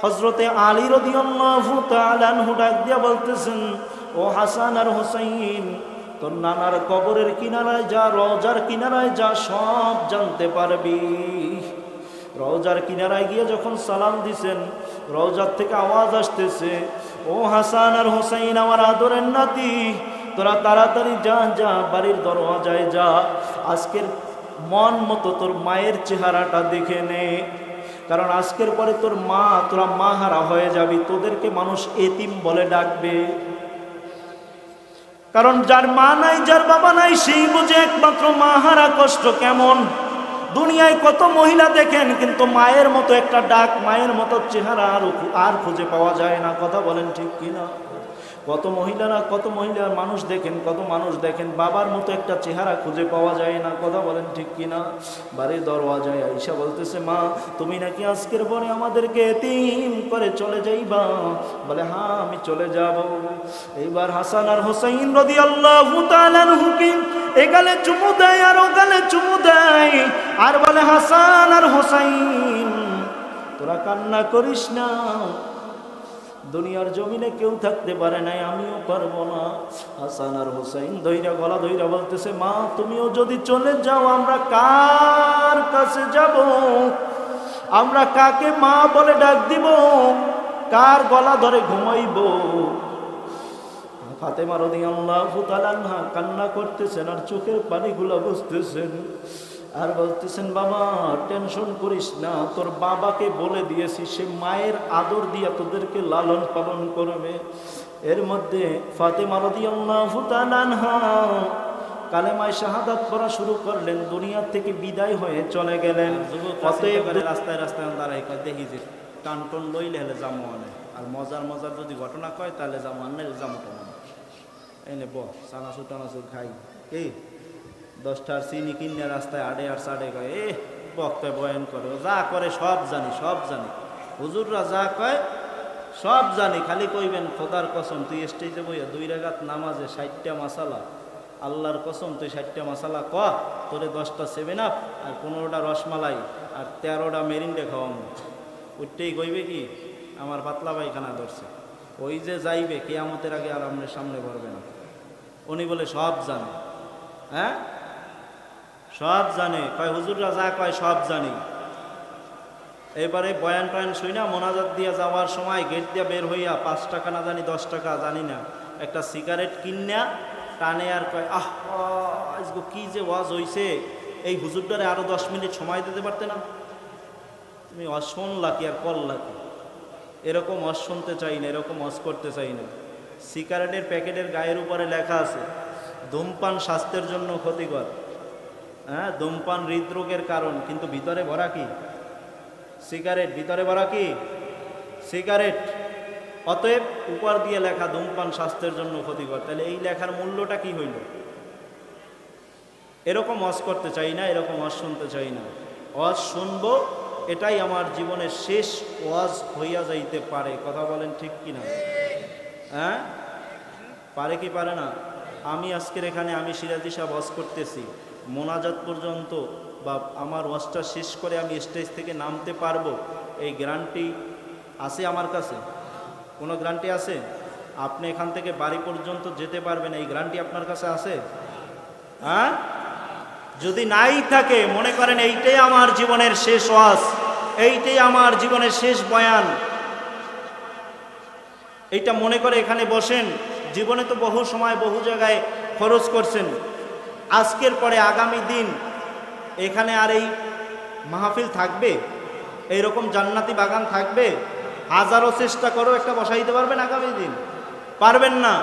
হযরতে আলী রাদিয়াল্লাহু তাআলা আনহু ডাক দিয়া বলতেছেন, ও হাসান আর হুসাইন, তোর নানার কবরের কিনারায় যা, রওজার কিনারায় যা, সব জানতে পারবি। রওজার কিনারায় গিয়ে যখন সালাম দিছেন, রওজার থেকে আওয়াজ আসতেছে, ও হাসান আর হুসাইন, আমার আদরের নাতি, তোরা তাড়াতাড়ি যা, যা বাড়ির দরওয়াজায় যা, আজকের মন মতো তোর মায়ের চেহারাটা দেখে নে, কারণ আজকের পরে তোর মা, তোরা মা হারা হয়ে যাবি, তোদেরকে মানুষ এতিম বলে ডাকবে। কারণ যার মা নাই, যার বাবা নাই, সেই বুঝে একমাত্র মা হারা কষ্ট কেমন। দুনিয়ায় কত মহিলা দেখেন, কিন্তু মায়ের মতো একটা ডাক, মায়ের মতো চেহারা আর খুঁজে পাওয়া যায় না। কথা বলেন ঠিক কিনা? কত মহিলা মানুষ দেখেন, কত মানুষ দেখেন, বাবার মতো একটা চেহারা খুঁজে পাওয়া যায় না। কথা বলেন ঠিক কিনা? বাড়ির দরওয়াজায় আয়েশা বলতেছে, মা তুমি নাকি আজকের পরে আমাদেরকে এতিম করে চলে যাইবা? বলে, হ্যাঁ আমি চলে যাব। এইবার হাসান আর হুসাইন রাদিয়াল্লাহু তাআলা আনহুকে এগালে চুমু দেয় আর ওগালে চুমু দেয়, আর বলে, হাসান আর হুসাইন তোরা কান্না করিস না, দুনিয়ার জমিনে কেউ থাকতে পারে নাই, আমিও পারবো না। হাসান আর হুসাইন ধৈর্য গলা ধৈর্য বলতেছে, মা তুমিও যদি চলে যাও, আমরা কার কাছে যাব? আমরা কাকে মা বলে ডাক দিব? কার গলা ধরে ঘুমাইব? ফাতেমা রাদিয়াল্লাহু তাআলা আনহা কান্না করতেছেন আর চোখের পানিগুলো বুঝতেছেন, আর বলতেছেন, বাবা টেনশন করিস না, তোর বাবাকে বলে দিয়েছি, সে মায়ের আদর দিয়া তোদেরকে লালন পালন করবে। এর মধ্যে ফাতেমা রাদিয়াল্লাহু তাআলা আনহা কালেমায়ে শাহাদাত পড়া শুরু করলেন, দুনিয়া থেকে বিদায় হয়ে চলে গেলেন। অতএব রাস্তায় রাস্তায় দাঁড়াই কয়, দেখি যে টান টন লইলে হলে জামু আনে, আর মজার মজার যদি ঘটনা কয় তাহলে জামু আনলে জামুটা মানে এনে চানাচুর টানাচুর খাই, এই 10টার চিনি কিনে রাস্তায় আড়ে আর সাড়ে কয়, বক্তায় বয়ান করে, যা করে সব জানি, সব জানি, হুজুররা যা কয় সব জানি, খালি কইবেন খোদার কসম তুই স্টেজে বইয়া 2 রাকাত নামাজে 60টা মাসালা, আল্লাহর কসম তুই 60টা মাসালা ক, তোরে 10টা 7 আপ আর 15টা রসমালাই আর 13টা মেরিন্ডে খাওয়াম। ওইটাই কইবে কি আমার পাতলা পায়খানা ধরছে, ওই যে যাইবে কিয়ামতের আগে আর আমাদের সামনে পড়বে না। উনি বলে সব জানে, হ্যাঁ সব জানে, কয় হুজুররা যা কয় সব জানি। এবারে বয়ান টয়ান শুই না, মোনাজাত দিয়ে যাওয়ার সময় গেট দিয়ে বের হইয়া 5 টাকা না জানি 10 টাকা জানি না একটা সিগারেট কিনা টানে আর কয়, আজকে কি যে ওয়াজ হইছে, এই হুজুরটারে আরো 10 মিনিট সময় দিতে পারতে না? তুমি ওয়াজ শুনলা কি আর করলা কি? এরকম ওয়াজ শুনতে চাই না, এরকম ওয়াজ করতে চাই না। সিগারেটের প্যাকেটের গায়ের উপরে লেখা আছে ধূমপান স্বাস্থ্যের জন্য ক্ষতিকর, হ্যাঁ ধূমপান হৃদরোগের কারণ, কিন্তু ভিতরে ভরা কি সিগারেট, ভিতরে ভরা কি সিগারেট। অতএব উপর দিয়ে লেখা ধূমপান স্বাস্থ্যের জন্য ক্ষতিকর, তাহলে এই লেখার মূল্যটা কি হইল? এরকম ওয়াজ করতে চাই না, এরকম ওয়াজ শুনতে চাই না। ওয়াজ শুনবো, এটাই আমার জীবনের শেষ ওয়াজ হইয়া যাইতে পারে। কথা বলেন ঠিক কিনা? হ্যাঁ পারে কি পারে না? আমি আজকের এখানে আমি সিরাজি সাহেব ওয়াজ করতেছি, মোনাজাত পর্যন্ত বা আমার ওয়াজটা শেষ করে আমি স্টেজ থেকে নামতে পারবো, এই গ্যারান্টি আছে আমার কাছে? কোনো গ্যারান্টি আছে? আপনি এখান থেকে বাড়ি পর্যন্ত যেতে পারবেন, এই গ্যারান্টি আপনার কাছে আছে? হ্যাঁ যদি নাই থাকে, মনে করেন এইটাই আমার জীবনের শেষ ওয়াজ, এইটাই আমার জীবনের শেষ বয়ান, এইটা মনে করে এখানে বসেন। জীবনে তো বহু সময় বহু জায়গায় খরচ করছেন, আজকের পরে আগামী দিন এখানে আর এই মাহফিল থাকবে? এইরকম জান্নাতি বাগান থাকবে? হাজারো চেষ্টা করো, একটা বসাইতে পারবেন আগামী দিন? পারবেন না।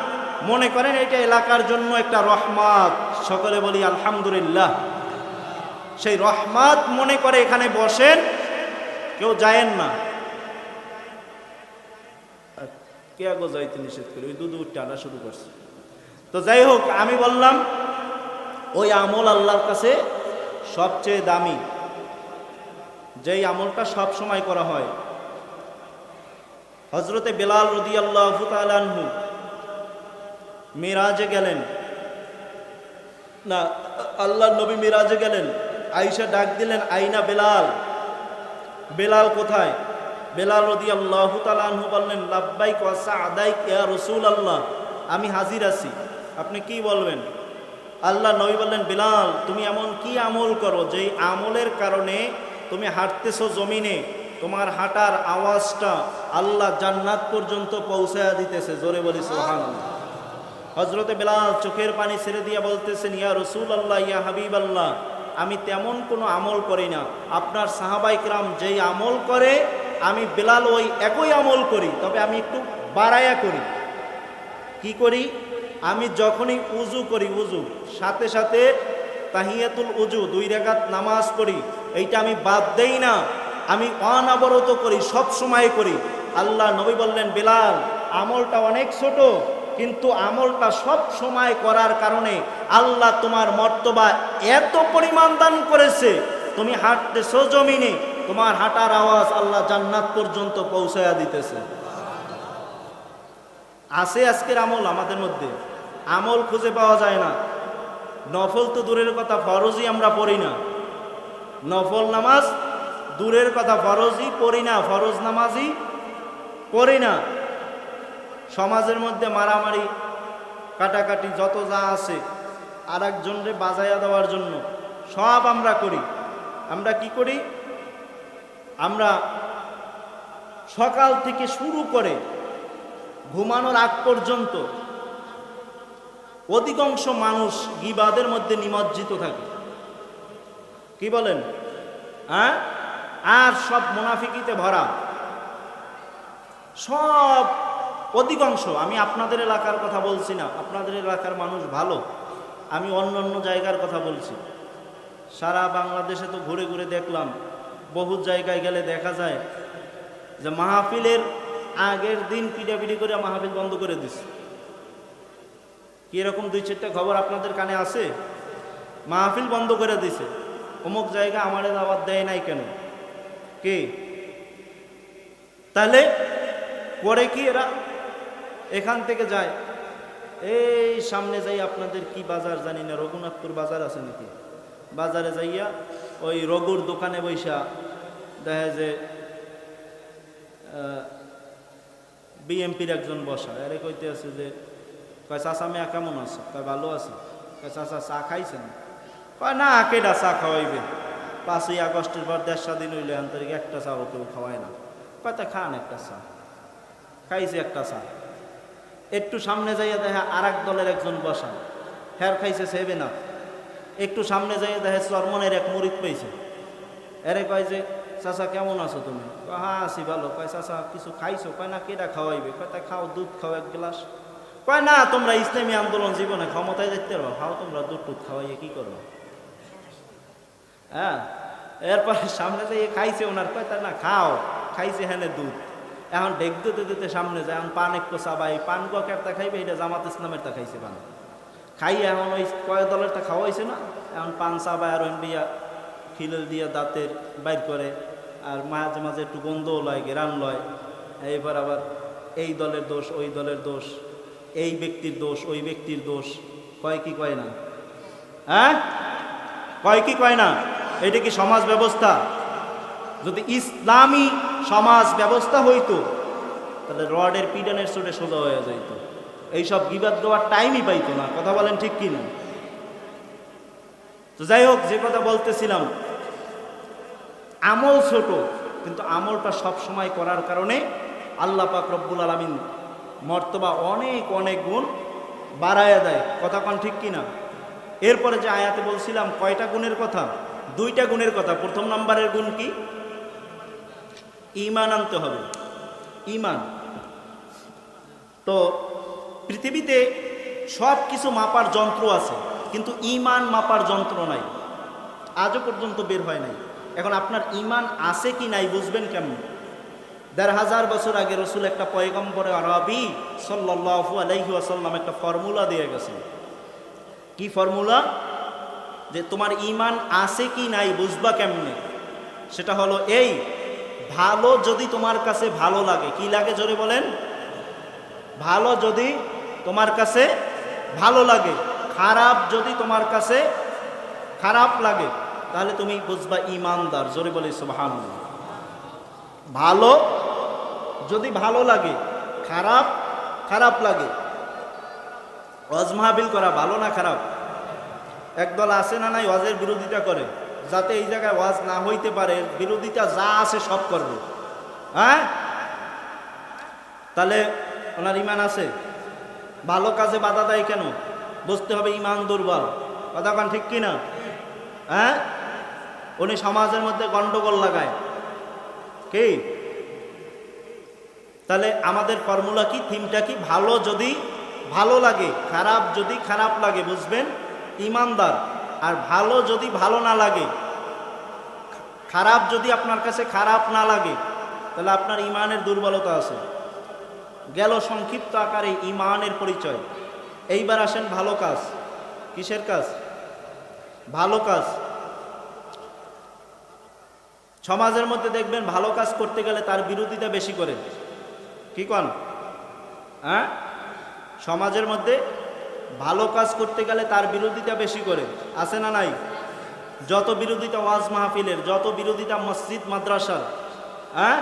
মনে করেন এটা এলাকার জন্য একটা রহমত, সকলে বলি আলহামদুলিল্লাহ। সেই রহমত মনে করে এখানে বসেন, কেউ যায়েন না। কে আগো যাইতে নিষেধ করে, ওই দুধ টানা শুরু করছে। তো যাই হোক, আমি বললাম ওই আমল আল্লাহর কাছে সবচেয়ে দামি, যেই আমলটা সব সময় করা হয়। হযরতে বেলাল রাদিয়াল্লাহু তাআলা আনহু মিরাজে গেলেন, না আল্লাহর নবী মিরাজে গেলেন, আয়েশা ডাক দিলেন, আইনা বেলাল, বেলাল কোথায়? বেলাল রাদিয়াল্লাহু তাআলা আনহু বললেন, লাব্বাইক ওয়া সা'দাইক ইয়া রাসূলুল্লাহ, আমি হাজির আছি, আপনি কি বলবেন? আল্লাহ নবী বললেন, বেলাল তুমি এমন কি আমল করো যেই আমলের কারণে তুমি হাঁটতেছো জমিনে, তোমার হাঁটার আওয়াজটা আল্লাহ জান্নাত পর্যন্ত পৌঁছায়া দিতেছে। জোরে বলি সুবহানাল্লাহ। হযরতে বেলাল চোখের পানি ছেড়ে দিয়ে বলতেছেন, ইয়া রাসূলুল্লাহ, ইয়া হাবিবাল্লাহ, আমি তেমন কোনো আমল করি না, আপনার সাহাবায়ে কেরাম যেই আমল করে আমি বেলাল ওই একই আমল করি, তবে আমি একটু বাড়ায়া করি। কি করি? আমি যখনই উজু করি, উজু সাথে সাথে তাহিয়াতুল উজু 2 রাকাত নামাজ পড়ি, এইটা আমি বাদ দেই না, আমি অনবরত করি, সব সময় করি। আল্লাহ নবী বললেন, বেলাল আমলটা অনেক ছোট, কিন্তু আমলটা সব সময় করার কারণে আল্লাহ তোমার মর্তবা এত পরিমাণ দান করেছে, তুমি হাঁটতেছো জমিনে, তোমার হাঁটার আওয়াজ আল্লাহ জান্নাত পর্যন্ত পৌঁছায়া দিতেছে। আছে আজকের আমল আমাদের মধ্যে? আমল খুঁজে পাওয়া যায় না। নফল তো দূরের কথা, ফরজই আমরা পড়ি না। নফল নামাজ দূরের কথা, ফরজই পড়ি না, ফরজ নামাজই পড়ি না। সমাজের মধ্যে মারামারি কাটাকাটি যত যা আছে আর একজনরে বাজাইয়া দেওয়ার জন্য সব আমরা করি। আমরা কি করি? আমরা সকাল থেকে শুরু করে ঘুমানোর আগ পর্যন্ত অধিকাংশ মানুষ গীবাদের মধ্যে নিমজ্জিত থাকে। কি বলেন? হ্যাঁ, আর সব মুনাফিকিতে ভরা, সব অধিকাংশ। আমি আপনাদের এলাকার কথা বলছি না, আপনাদের এলাকার মানুষ ভালো, আমি অন্য অন্য জায়গার কথা বলছি। সারা বাংলাদেশে তো ঘুরে ঘুরে দেখলাম, বহু জায়গায় গেলে দেখা যায় যে মাহফিলের আগের দিন পিটাপিটি করে মাহফিল বন্ধ করে দিছে। কি এরকম 2-4টা খবর আপনাদের কানে আছে? মাহফিল বন্ধ করে দিছে, অমুক জায়গা আমারে দাওয়াত দেয় নাই কেন? কে? তাহলে করে কি এরা? এখান থেকে যায়, এই সামনে যাই, আপনাদের কি বাজার জানি না, রঘুনাথপুর বাজার আছে নাকি, বাজারে যাইয়া ওই রঘুর দোকানে বৈশা দেখা যে বিএমপির একজন বসা, এরে কইতে আছে যে, কয় চাচা মেয়া কেমন আছে? কয় ভালো আছে। কয় চাচা চা খাইছেন? কয় না, কেডা চা খাওয়াইবে, 5ই আগস্টের পর 1.5 স্বাধীন হইলে আন্তরিক একটা চাও কেউ খাওয়ায় না। কয় তা খান একটা চা। খাইছে একটা চা। একটু সামনে যাইয়া দেখে আর এক দলের একজন বসা, হ্যার খাইছে 7 আপ। একটু সামনে যাইয়া দেখে চরমনের এক মুরিদ পাইছে, এরে কয় যে, চাচা কেমন আছো তুমি? কয় হ্যাঁ আছি ভালো। কয় চাচা কিছু খাইছো? কয় না, কেডা খাওয়াইবে? কয় তা খাও, দুধ খাও 1 গ্লাস। কয় না, তোমরা ইসলামী আন্দোলন জীবনে ক্ষমতায় যেতে পারো, খাও তোমরা দুধ টুধ খাওয়াইয়ে কি করো? হ্যাঁ, এরপরে সামনে যাইয়ে খাইছে ওনার, কয় তা না খাও, খাইছে হ্যাঁ দুধ। এখন ডেক দিতে দিতে সামনে যায়, এখন পান একটু চাবাই, পান কেরটা খাইবে, এটা জামাত ইসলামের তা খাইছে পান খাই, এখন ওই কয় দলের তা খাওয়াইছে না, এখন পান চাবাই আর দিয়া খিলেল দিয়া দাঁতের বাইর করে, আর মাঝে মাঝে একটু গন্ধও লয়, গেরান লয়। এইবার আবার এই দলের দোষ, ওই দলের দোষ, এই ব্যক্তির দোষ, ওই ব্যক্তির দোষ, কয় কি কয় না? হ্যাঁ, কয় কি কয় না? এটা কি সমাজ ব্যবস্থা? যদি ইসলামী সমাজ ব্যবস্থা হইতো তাহলে রডের পিডানের চোটে সোজা হয়ে যাইত, এইসব গিবাদ দেওয়ার টাইমই পাইতো না। কথা বলেন ঠিক কিনা? তো যাই হোক, যে কথা বলতেছিলাম, আমল ছোট, কিন্তু আমলটা সব সময় করার কারণে আল্লাহ পাক রব্বুল আলামিন মর্তবা অনেক অনেক গুণ বাড়ায়া দেয়। কথা কন ঠিক কিনা? এরপরে যে আয়াতে বলছিলাম, কয়টা গুণের কথা? 2টা গুণের কথা। প্রথম নম্বরের গুণ কি? ঈমান আনতে হবে। ঈমান। তো পৃথিবীতে সব কিছু মাপার যন্ত্র আছে, কিন্তু ঈমান মাপার যন্ত্র নাই, আজও পর্যন্ত বের হয় নাই। এখন আপনার ঈমান আছে কি নাই বুঝবেন কেমন? 1500 বছর আগে রসুল একটা পয়গম্বরে আরবি সাল্লাল্লাহু আলাইহি ওয়াসাল্লাম একটা ফর্মুলা দিয়ে গেছেন। কি ফর্মুলা? যে তোমার ঈমান আছে কি নাই বুঝবা কেমনে? সেটা হলো এই, ভালো যদি তোমার কাছে ভালো লাগে, কি লাগে জোরে বলেন? ভালো যদি তোমার কাছে ভালো লাগে, খারাপ যদি তোমার কাছে খারাপ লাগে, তাহলে তুমি বুঝবা ঈমানদার। জোরে বলে সুবহানাল্লাহ। ভালো যদি ভালো লাগে, খারাপ খারাপ লাগে। ওয়াজ মাহফিল করা ভালো না খারাপ? একদল আছে না নাই ওয়াজের বিরোধিতা করে, যাতে এই জায়গায় ওয়াজ না হইতে পারে বিরোধিতা যা আছে সব করবে। হ্যাঁ, তাহলে ওনার ইমান আছে? ভালো কাজে বাধা দেয় কেন? বুঝতে হবে ইমান দুর্বল। কথা কান ঠিক কিনা? হ্যাঁ, উনি সমাজের মধ্যে গন্ডগোল লাগায় কি? তাহলে আমাদের ফর্মুলা কি, থিমটা কি? ভালো যদি ভালো লাগে, খারাপ যদি খারাপ লাগে, বুঝবেন ইমানদার। আর ভালো যদি ভালো না লাগে, খারাপ যদি আপনার কাছে খারাপ না লাগে, তাহলে আপনার ইমানের দুর্বলতা আছে। গেল সংক্ষিপ্ত আকারে ইমানের পরিচয়। এইবার আসেন ভালো কাজ। কিসের কাজ? ভালো কাজ। সমাজের মধ্যে দেখবেন ভালো কাজ করতে গেলে তার বিরোধিতা বেশি করে। কি কন? হ্যাঁ, সমাজের মধ্যে ভালো কাজ করতে গেলে তার বিরোধিতা বেশি করে। আছে না নাই? যত বিরোধিতা ওয়াজ মাহফিলের, যত বিরোধিতা মসজিদ মাদ্রাসার। হ্যাঁ,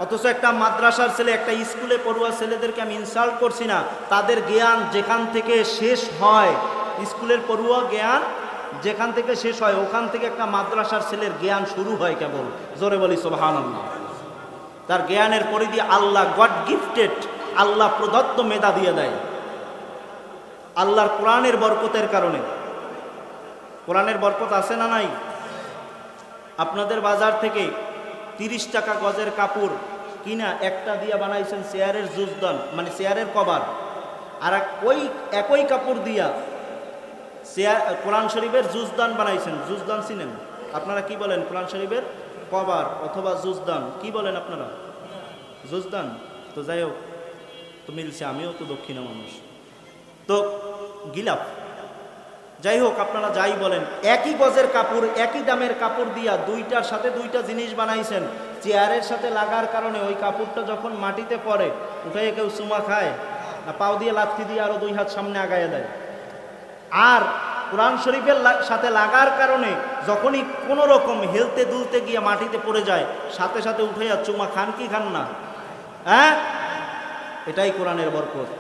অথচ একটা মাদ্রাসার ছেলে, একটা স্কুলে পড়ুয়া ছেলেদেরকে আমি ইনসাল্ট করছি না, তাদের জ্ঞান যেখান থেকে শেষ হয়, স্কুলের পড়ুয়া জ্ঞান যেখান থেকে শেষ হয়, ওখান থেকে একটা মাদ্রাসার ছেলের জ্ঞান শুরু হয় কেবল। জোরে বলি সুবহানাল্লাহ। তার জ্ঞানের পরিধি আল্লাহ গড গিফটেড, আল্লাহ প্রদত্ত মেধা দিয়ে দেয় আল্লাহর কোরআনের বরকতের কারণে। কোরআনের বরকত আছে না নাই? আপনাদের বাজার থেকে 30 টাকা গজের কাপড় কিনা একটা দিয়া বানাইছেন চেয়ারের জুজদান, মানে চেয়ারের কভার। আর ওই একই কাপড় দিয়া কোরআন শরীফের জুজদান বানাইছেন। জুজদান চিনেন আপনারা? কি বলেন? কোরআন শরীফের কভার অথবা জুজদান কি বলেন আপনারা? জুজদান। তো যাই হোক, তো মিলছে, আমিও তো দক্ষিণা মানুষ, তো গিলাফ। যাই হোক, আপনারা যাই বলেন, একই গজের কাপড়, একই দামের কাপড় দিয়া দুইটার সাথে দুইটা জিনিস বানাইছেন। চেয়ারের সাথে লাগার কারণে ওই কাপড়টা যখন মাটিতে পড়ে, উঠাইয়ে কেউ চুমা খায় না, পাও দিয়ে লাথি দিয়ে আরো 2 হাত সামনে আগাইয়া দেয়। আর কোরআন শরীফের সাথে লাগার কারণে যখনই কোনো রকম হেলতে দুলতে গিয়ে মাটিতে পড়ে যায়, সাথে সাথে উঠাইয়া চুমা খান কি খান না? হ্যাঁ, এটাই কোরআনের বরকত।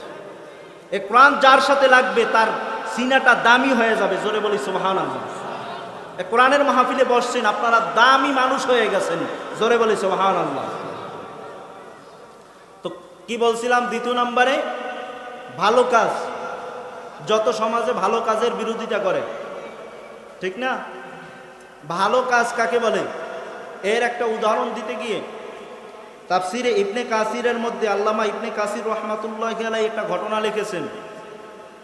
এ কোরআন যার সাথে লাগবে তার সিনাটা দামি হয়ে যাবে। জোরে বলি সুবহানাল্লাহ। এ কোরআনের মাহফিলে বসছেন, আপনারা দামি মানুষ হয়ে গেছেন। জোরে বলি সুবহানাল্লাহ। তো কি বলছিলাম? দ্বিতীয় নম্বরে ভালো কাজ। যত সমাজে ভালো কাজের বিরোধিতা করে, ঠিক না? ভালো কাজ কাকে বলে? এর একটা উদাহরণ দিতে গিয়ে তাফসিরে ইবনে কাসিরের মধ্যে আল্লামা ইবনে কাসির রাহমাতুল্লাহি আলাইহি একটা ঘটনা লিখেছেন।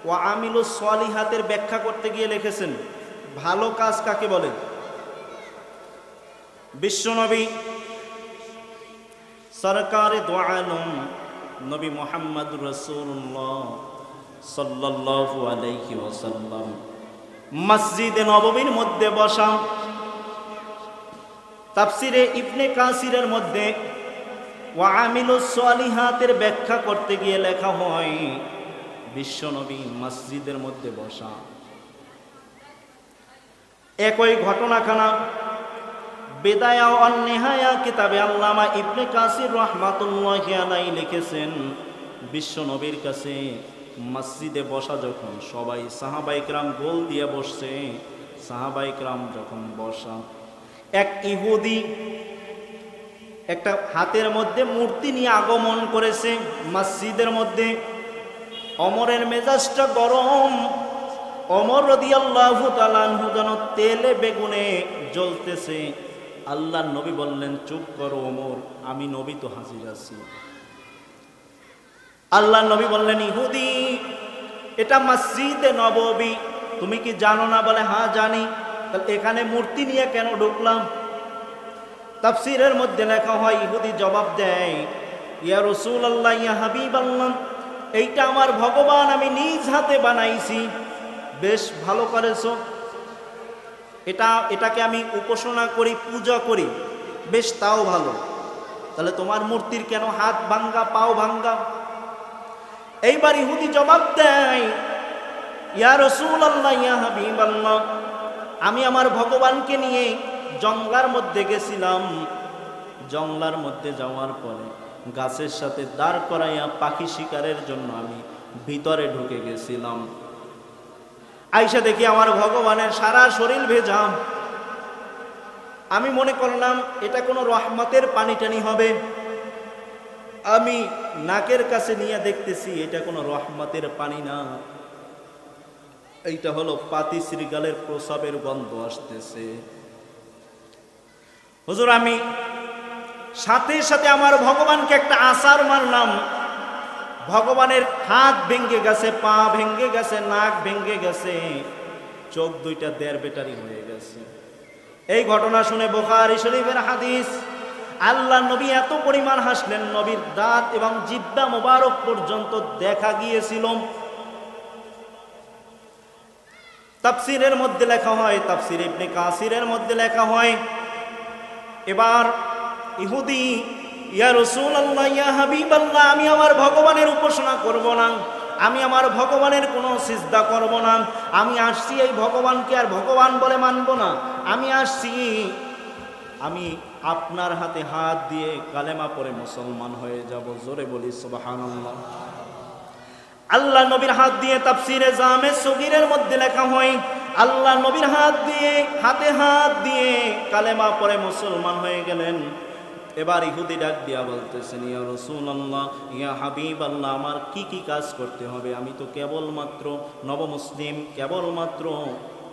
ওয়া আমিলুস সলিহাতের ব্যাখ্যা করতে গিয়ে লিখেছেন ভালো কাজ কাকে বলে। বিশ্বনবী সরকারে দো আলম নবী মুহাম্মদুর রাসূলুল্লাহ সাল্লাল্লাহু আলাইহি ওয়াসাল্লাম মসজিদে নববীর মধ্যে বসা। তাফসিরে ইবনে কাসিরের মধ্যে ওয়া আমিলুস সলিহাতের ব্যাখ্যা করতে গিয়ে লেখা হয় বিশ্বনবী মসজিদের মধ্যে বসা। একই ঘটনাখানা বিদায়া ওয়ান নিহায়া কিতাবে আল্লামা ইবনে কাসির রাহমাতুল্লাহি আলাইহি লিখেছেন, বিশ্বনবীর কাছে মসজিদে বসা যখন সবাই সাহাবায়ে কেরাম গোল দিয়ে বসছে, সাহাবায়ে কেরাম যখন বসা, এক ইহুদি একটা হাতের মধ্যে মূর্তি নিয়ে আগমন করেছে মসজিদের মধ্যে। ওমরের মেজাজটা গরম। ওমর রাদিয়াল্লাহু তাআলা আনহু যেন তেলে বেগুনে জ্বলতেছে। আল্লাহর নবী বললেন, চুপ করো ওমর, আমি নবী তো হাজির আছি। আল্লাহর নবী বললেন, ইহুদি, এটা মসজিদে নববী, তুমি কি জানো না? বলে, হ্যাঁ জানি। তাহলে এখানে মূর্তি নিয়ে কেন ঢুকলাম? তাফসীরের মধ্যে লেখা হয়, ইহুদি জবাব দেয়, ইয়া রাসূলুল্লাহ, ইয়া হাবিবাল্লাহ, এইটা আমার ভগবান, আমি নিজ হাতে বানাইছি। বেশ ভালো করেছো, এটাকে আমি উপাসনা করি, পূজা করি, বেশ তাও ভালো। তাহলে তোমার মূর্তির কেন হাত ভাঙ্গা, পাও ভাঙ্গা? এইবার ইহুদি জবাব দেয়, ইয়া রাসূলুল্লাহ, ইয়া হাবিবাল্লাহ, আমি আমার ভগবানকে নিয়ে জঙ্গলার মধ্যে গেছিলাম। জঙ্গলার মধ্যে যাওয়ার পরে গাছের সাথে দাঁড় করাইয়া পাখি শিকারের জন্য আমি ভিতরে ঢুকে গেছিলাম। আইসা দেখি আমার ভগবানের সারা শরীর ভেজা। আমি মনে করলাম এটা কোনো রহমতের পানি টানি হবে। আমি নাকের কাছে নিয়ে দেখতেছি এটা কোনো রহমতের পানি না, এইটা হলো পাতি শ্রীগালের প্রসাবের গন্ধ আসতেছে। হুজুর আমি সাথে সাথে আমার ভগবানকে একটা আছাড় মারলাম। ভগবানের হাত ভেঙে গেছে, পা ভেঙে গেছে, নাক ভেঙে গেছে, চোখ দুইটা দেড় বেটারি হয়ে গেছে। এই ঘটনা শুনে বুখারী শরীফের হাদিস। আল্লাহ নবী এত পরিমাণ হাসলেন, নবীর দাঁত এবং জিহ্বা মোবারক পর্যন্ত দেখা গিয়েছিল। তাফসীরের মধ্যে লেখা হয়, তাফসীর ইবনে কাসিরের মধ্যে লেখা হয়, এবার ইহুদি, ইয়া রাসূলুল্লাহ, ইয়া হাবিবাল্লাহ, আমি আমার ভগবানের উপাসনা করব না, আমি আমার ভগবানের কোনো সিজদা করব না, আমি আসছি এই ভগবানকে আর ভগবান বলে মানব না, আমি আসছি আমি আপনার হাতে হাত দিয়ে কালেমা পড়ে মুসলমান হয়ে যাব। জোরে বলি সুবহানাল্লাহ। আল্লাহ নবীর হাত দিয়ে তাফসীরে জামে সগীরের মধ্যে লেখা হয়, আল্লাহ নবীর হাতে হাত দিয়ে কালেমা পড়ে মুসলমান হয়ে গেলেন। এবার ইহুদি ডাক দিয়া বলতেছেন, ইয়া রাসূলুল্লাহ, ইয়া হাবিবাল্লাহ, আমার কি কি কাজ করতে হবে? আমি তো কেবলমাত্র নবমুসলিম, কেবলমাত্র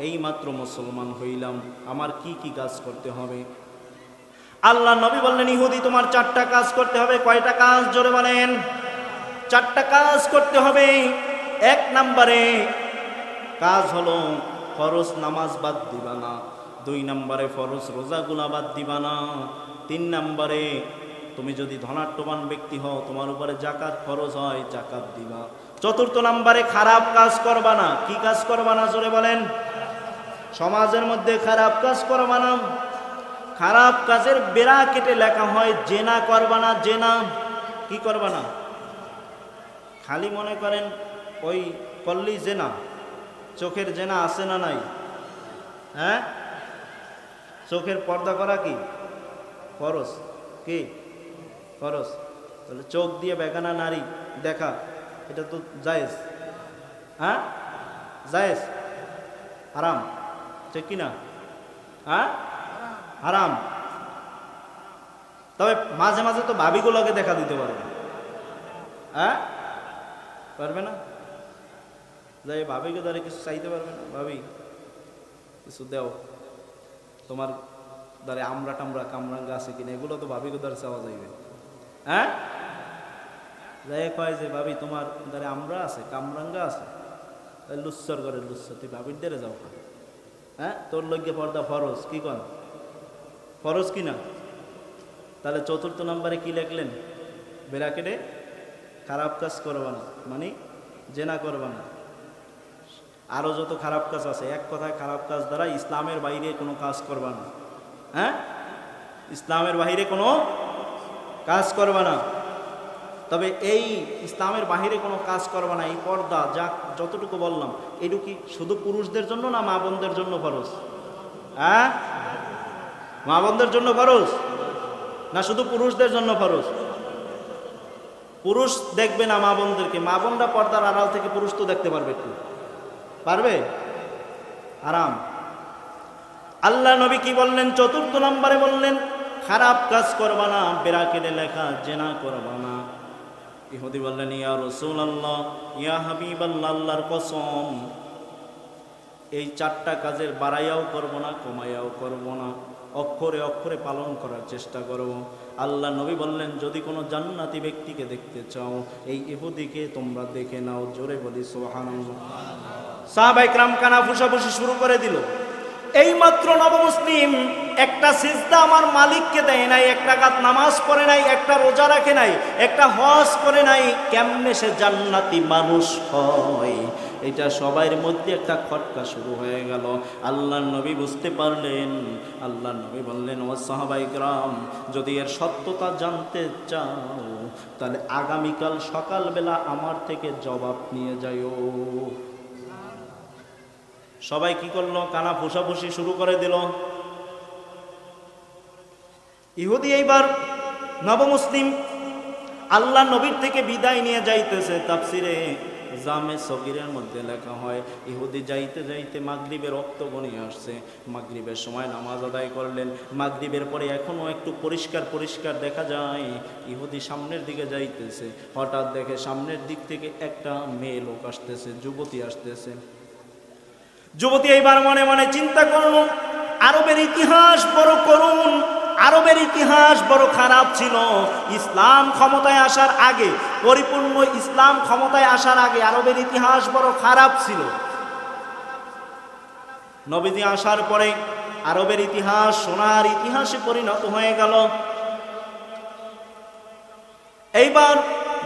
এইমাত্র মুসলমান হইলাম, আমার কি কি কাজ করতে হবে? আল্লাহ নবী বললেন, ইহুদি তোমার 4টা কাজ করতে হবে। কয়টা কাজ? জোরে বলেন। 4টা কাজ করতে হবে। 1 নম্বরে কাজ হলো ফরজ নামাজ বাদ দিবা না। 2 নম্বরে ফরজ রোজাগুলা বাদ দিবা না। 3 নম্বরে তুমি যদি ধনাঢ্যবান ব্যক্তি হও, তোমার উপরে যাকাত ফরজ হয়, যাকাত দিবা। 4র্থ নম্বরে খারাপ কাজ করবা না। কি কাজ করবা না? জোরে বলেন। সমাজের মধ্যে খারাপ কাজ করবা না। খারাপ কাজের বেড়া কেটে লেখা হয় জেনা করবা না। জেনা কি করবা না? খালি মনে করেন ওই পল্লী জেনা, চোখের জেনা আছে না নাই? হ্যাঁ, চোখের পর্দা করা কি ফরজ? কি ফরজ? তাহলে চোখ দিয়ে বেগানা নারী দেখা এটা তো জায়েজ। হ্যাঁ, জায়েজ, হারাম, ঠিক কিনা? হ্যাঁ, হারাম। তবে মাঝে মাঝে তো ভাবিগুলোকে দেখা দিতে পারবে। হ্যাঁ, পারবে না? যাই ভাবিকে দ্বারা কিছু চাইতে পারবে না, ভাবি কিছু দেও, তোমার দ্বারা আমরা টামরা কামরাঙ্গা আছে কিনা, এগুলো তো ভাবিকে দ্বারা চাওয়া যাইবে। হ্যাঁ, যাই কয় যে ভাবি তোমার দ্বারা আমরা আছে, কামরাঙ্গা আছে, লুচ্ছর করে লুচ্ছর, তুই ভাবির দ্বারা যাও। হ্যাঁ, তোর লজ্ঞে পর্দা ফরজ, কি কন ফরজ কিনা? তাহলে 4র্থ নম্বরে কি লিখলেন? বেরাকেটে খারাপ কাজ করবা না, মানে জেনা করবা না। আরো যত খারাপ কাজ আছে, এক কথায় খারাপ কাজ দ্বারা ইসলামের বাইরে কোনো কাজ করবা না। হ্যাঁ, ইসলামের বাইরে কোনো কাজ করবা না। তবে এই ইসলামের বাহিরে কোনো কাজ করবা না, এই পর্দা যা যতটুকু বললাম, এইটুকু কি শুধু পুরুষদের জন্য না মা বোনদের জন্য ফরজ? হ্যাঁ, মা বোনদের জন্য ফরজ না শুধু পুরুষদের জন্য ফরজ? পুরুষ দেখবে না মা বোনদেরকে, মা বোনরা পর্দার আড়াল থেকে পুরুষ তো দেখতে পারবে, একটু পারবে? আরাম। আল্লাহ নবী কি বললেন? 4র্থ নম্বরে বললেন খারাপ কাজ করবা না, বেড়া কেটে লেখা জেনা করবা না। ইহুদি বললেন, ইয়া রাসূলুল্লাহ, ইয়া হাবিবাল্লাহ, আল্লাহর কসম, এই 4টা কাজের বাড়াইয়াও করব না, কমাইয়াও করব না, অক্ষরে অক্ষরে পালন করার চেষ্টা করব। আল্লাহ নবী বললেন, যদি কোনো জান্নাতি ব্যক্তিকে দেখতে চাও, এই ইহুদিকে তোমরা দেখে নাও। জোরে বলি সুবহানাল্লাহ। সাহাবায়ে কেরাম কানা ফুসাফুসি শুরু করে দিল। এইমাত্র নবমুসলিম, একটা সিজদা আমার মালিককে দেয় নাই, 1 রাকাত নামাজ পড়ে নাই, একটা রোজা রাখে নাই, একটা হজ করে নাই, কেমনে সে জান্নাতি মানুষ হয়? এটা সবার মধ্যে একটা খটকা শুরু হয়ে গেল। আল্লাহর নবী বুঝতে পারলেন। আল্লাহর নবী বললেন, ও সাহাবায়ে কেরাম, যদি এর সত্যতা জানতে চাও, তাহলে আগামীকাল সকালবেলা আমার থেকে জবাব নিয়ে যাইও। সবাই কি করলো? কানা ফুসাফুসি শুরু করে দিল। ইহুদি এইবার নবমুসলিম আল্লাহ নবীর থেকে বিদায় নিয়ে যাইতেছে। তাফসিরে জামে সগীরের মধ্যে লেখা হয়, ইহুদি যাইতে যাইতে মাগরিবের রক্ত গনিয়ে আসছে। মাগরিবের সময় নামাজ আদায় করলেন। মাগরিবের পরে এখনও একটু পরিষ্কার পরিষ্কার দেখা যায় ইহুদি সামনের দিকে যাইতেছে। হঠাৎ দেখে সামনের দিক থেকে একটা মেয়ে লোক আসতেছে, যুবতী আসতেছে। যুবতী এইবার মনে মনে চিন্তা করল, আরবের ইতিহাস বড় করুণ, আরবের ইতিহাস বড় খারাপ ছিল। ইসলাম ক্ষমতায় আসার আগে, পরিপূর্ণ ইসলাম ক্ষমতায় আসার আগে আরবের ইতিহাস বড় খারাপ ছিল। নবীজি আসার পরে আরবের ইতিহাস সোনার ইতিহাসে পরিণত হয়ে গেল। এইবার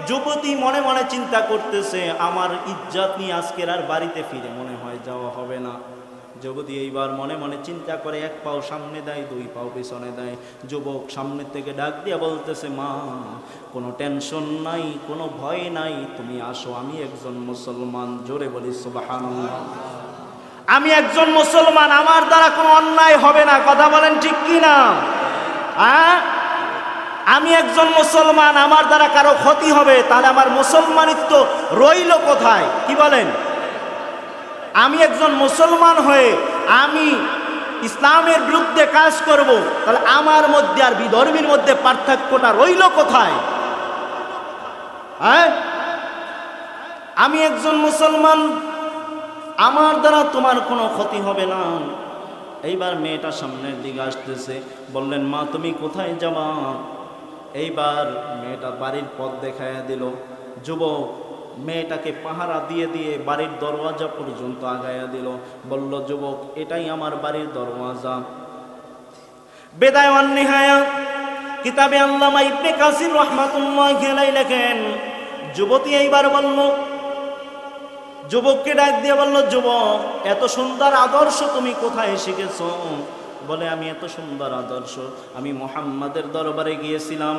যুবতী মনে মনে চিন্তা করতেছে, আমার ইজ্জত নিয়ে আজকের আর বাড়িতে ফিরে মনে হয় যাওয়া হবে না। যুবতী এইবার মনে মনে চিন্তা করে, এক পাও সামনে দেয়, দুই পাও পিছনে দেয়। যুবক সামনের থেকে ডাক দিয়ে বলতেছে, মা কোনো টেনশন নাই, কোনো ভয় নাই, তুমি আসো, আমি একজন মুসলমান। জোরে বলি সুবহানাল্লাহ। আমি একজন মুসলমান, আমার দ্বারা কোনো অন্যায় হবে না। কথা বলেন ঠিক কি না? আমি একজন মুসলমান, আমার দ্বারা কারো ক্ষতি হবে, তাহলে আমার মুসলমানিত্ব রইল কোথায়? কি বলেন? আমি একজন মুসলমান হয়ে আমি ইসলামের বিরুদ্ধে কাজ করব, তাহলে আমার মধ্যে আর বিধর্মীর মধ্যে পার্থক্যটা রইল কোথায়? আমি একজন মুসলমান, আমার দ্বারা তোমার কোনো ক্ষতি হবে না। এইবার মেয়েটা সামনের দিকে আসতেছে। বললেন, মা তুমি কোথায় যাবা? এইবার মেয়েটা বাড়ির পথ দেখাইয়া দিল। যুবক মেয়েটাকে পাহারা দিয়ে দিয়ে বাড়ির দরওয়াজা পর্যন্ত আগাইয়া দিল। বলল, যুবক এটাই আমার বাড়ির দরওয়াজা। বেদায় ওয়ান নিহায়া কিতাবে আল্লামা ইবনে কাসির রাহমাতুল্লাহি আলাইহি লেখেন, যুবতী এইবার বলল, যুবককে ডাক দিয়ে বলল, যুবক এত সুন্দর আদর্শ তুমি কোথায় শিখেছো? বলে, আমি এত সুন্দর আদর্শ আমি মুহাম্মাদের দরবারে গিয়েছিলাম,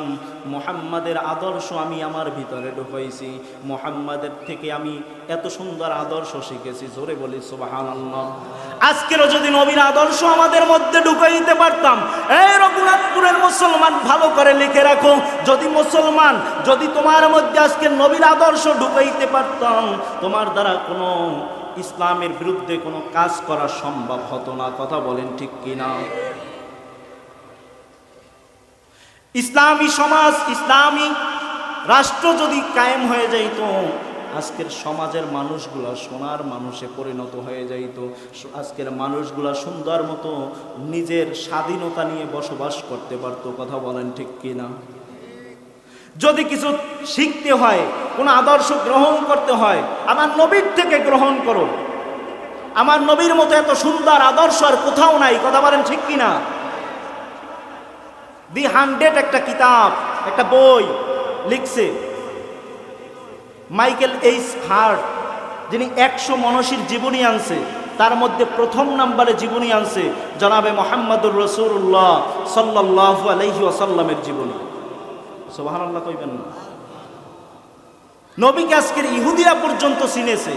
মুহাম্মাদের আদর্শ আমি আমার ভিতরে ঢুকাইছি, মুহাম্মাদের থেকে আমি এত সুন্দর আদর্শ শিখেছি। জোরে বলি সুবহানাল্লাহ। আজকেরও যদি নবীর আদর্শ আমাদের মধ্যে ঢুকাই দিতে পারতাম। এই রঘুনাথপুরের মুসলমান ভালো করে লিখে রাখো, যদি তোমার মধ্যে আজকে নবীর আদর্শ ঢুকাইতে পারতাম, তোমার দ্বারা কোনো ইসলামের বিরুদ্ধে কোনো কাজ করা সম্ভব হতো না। কথা বলেন ঠিক কিনা? ইসলামী সমাজ, ইসলামী রাষ্ট্র যদি কায়েম হয়ে যাইত, আজকের সমাজের মানুষগুলা সোনার মানুষে পরিণত হয়ে যাইত। আজকের মানুষগুলা সুন্দর মতো নিজের স্বাধীনতা নিয়ে বসবাস করতে পারত। কথা বলেন ঠিক কিনা? যদি কিছু শিখতে হয়, কোনো আদর্শ গ্রহণ করতে হয়, আমার নবীর থেকে গ্রহণ করো। আমার নবীর মতো এত সুন্দর আদর্শ আর কোথাও নাই। কথা বলেন ঠিক কিনা? দি 100 একটা কিতাব, একটা বই লিখছে মাইকেল এইচ হার্ট, যিনি 100 মনীষীর জীবনী আনছে। তার মধ্যে প্রথম নম্বরে জীবনী আনছে জনাবে মুহাম্মদুর রাসূলুল্লাহ সাল্লাল্লাহু আলাইহি ওয়াসাল্লামের জীবনী। সুবহানাল্লাহ কইবেন না? নবীকে আজকের ইহুদিরা পর্যন্ত চিনেছে,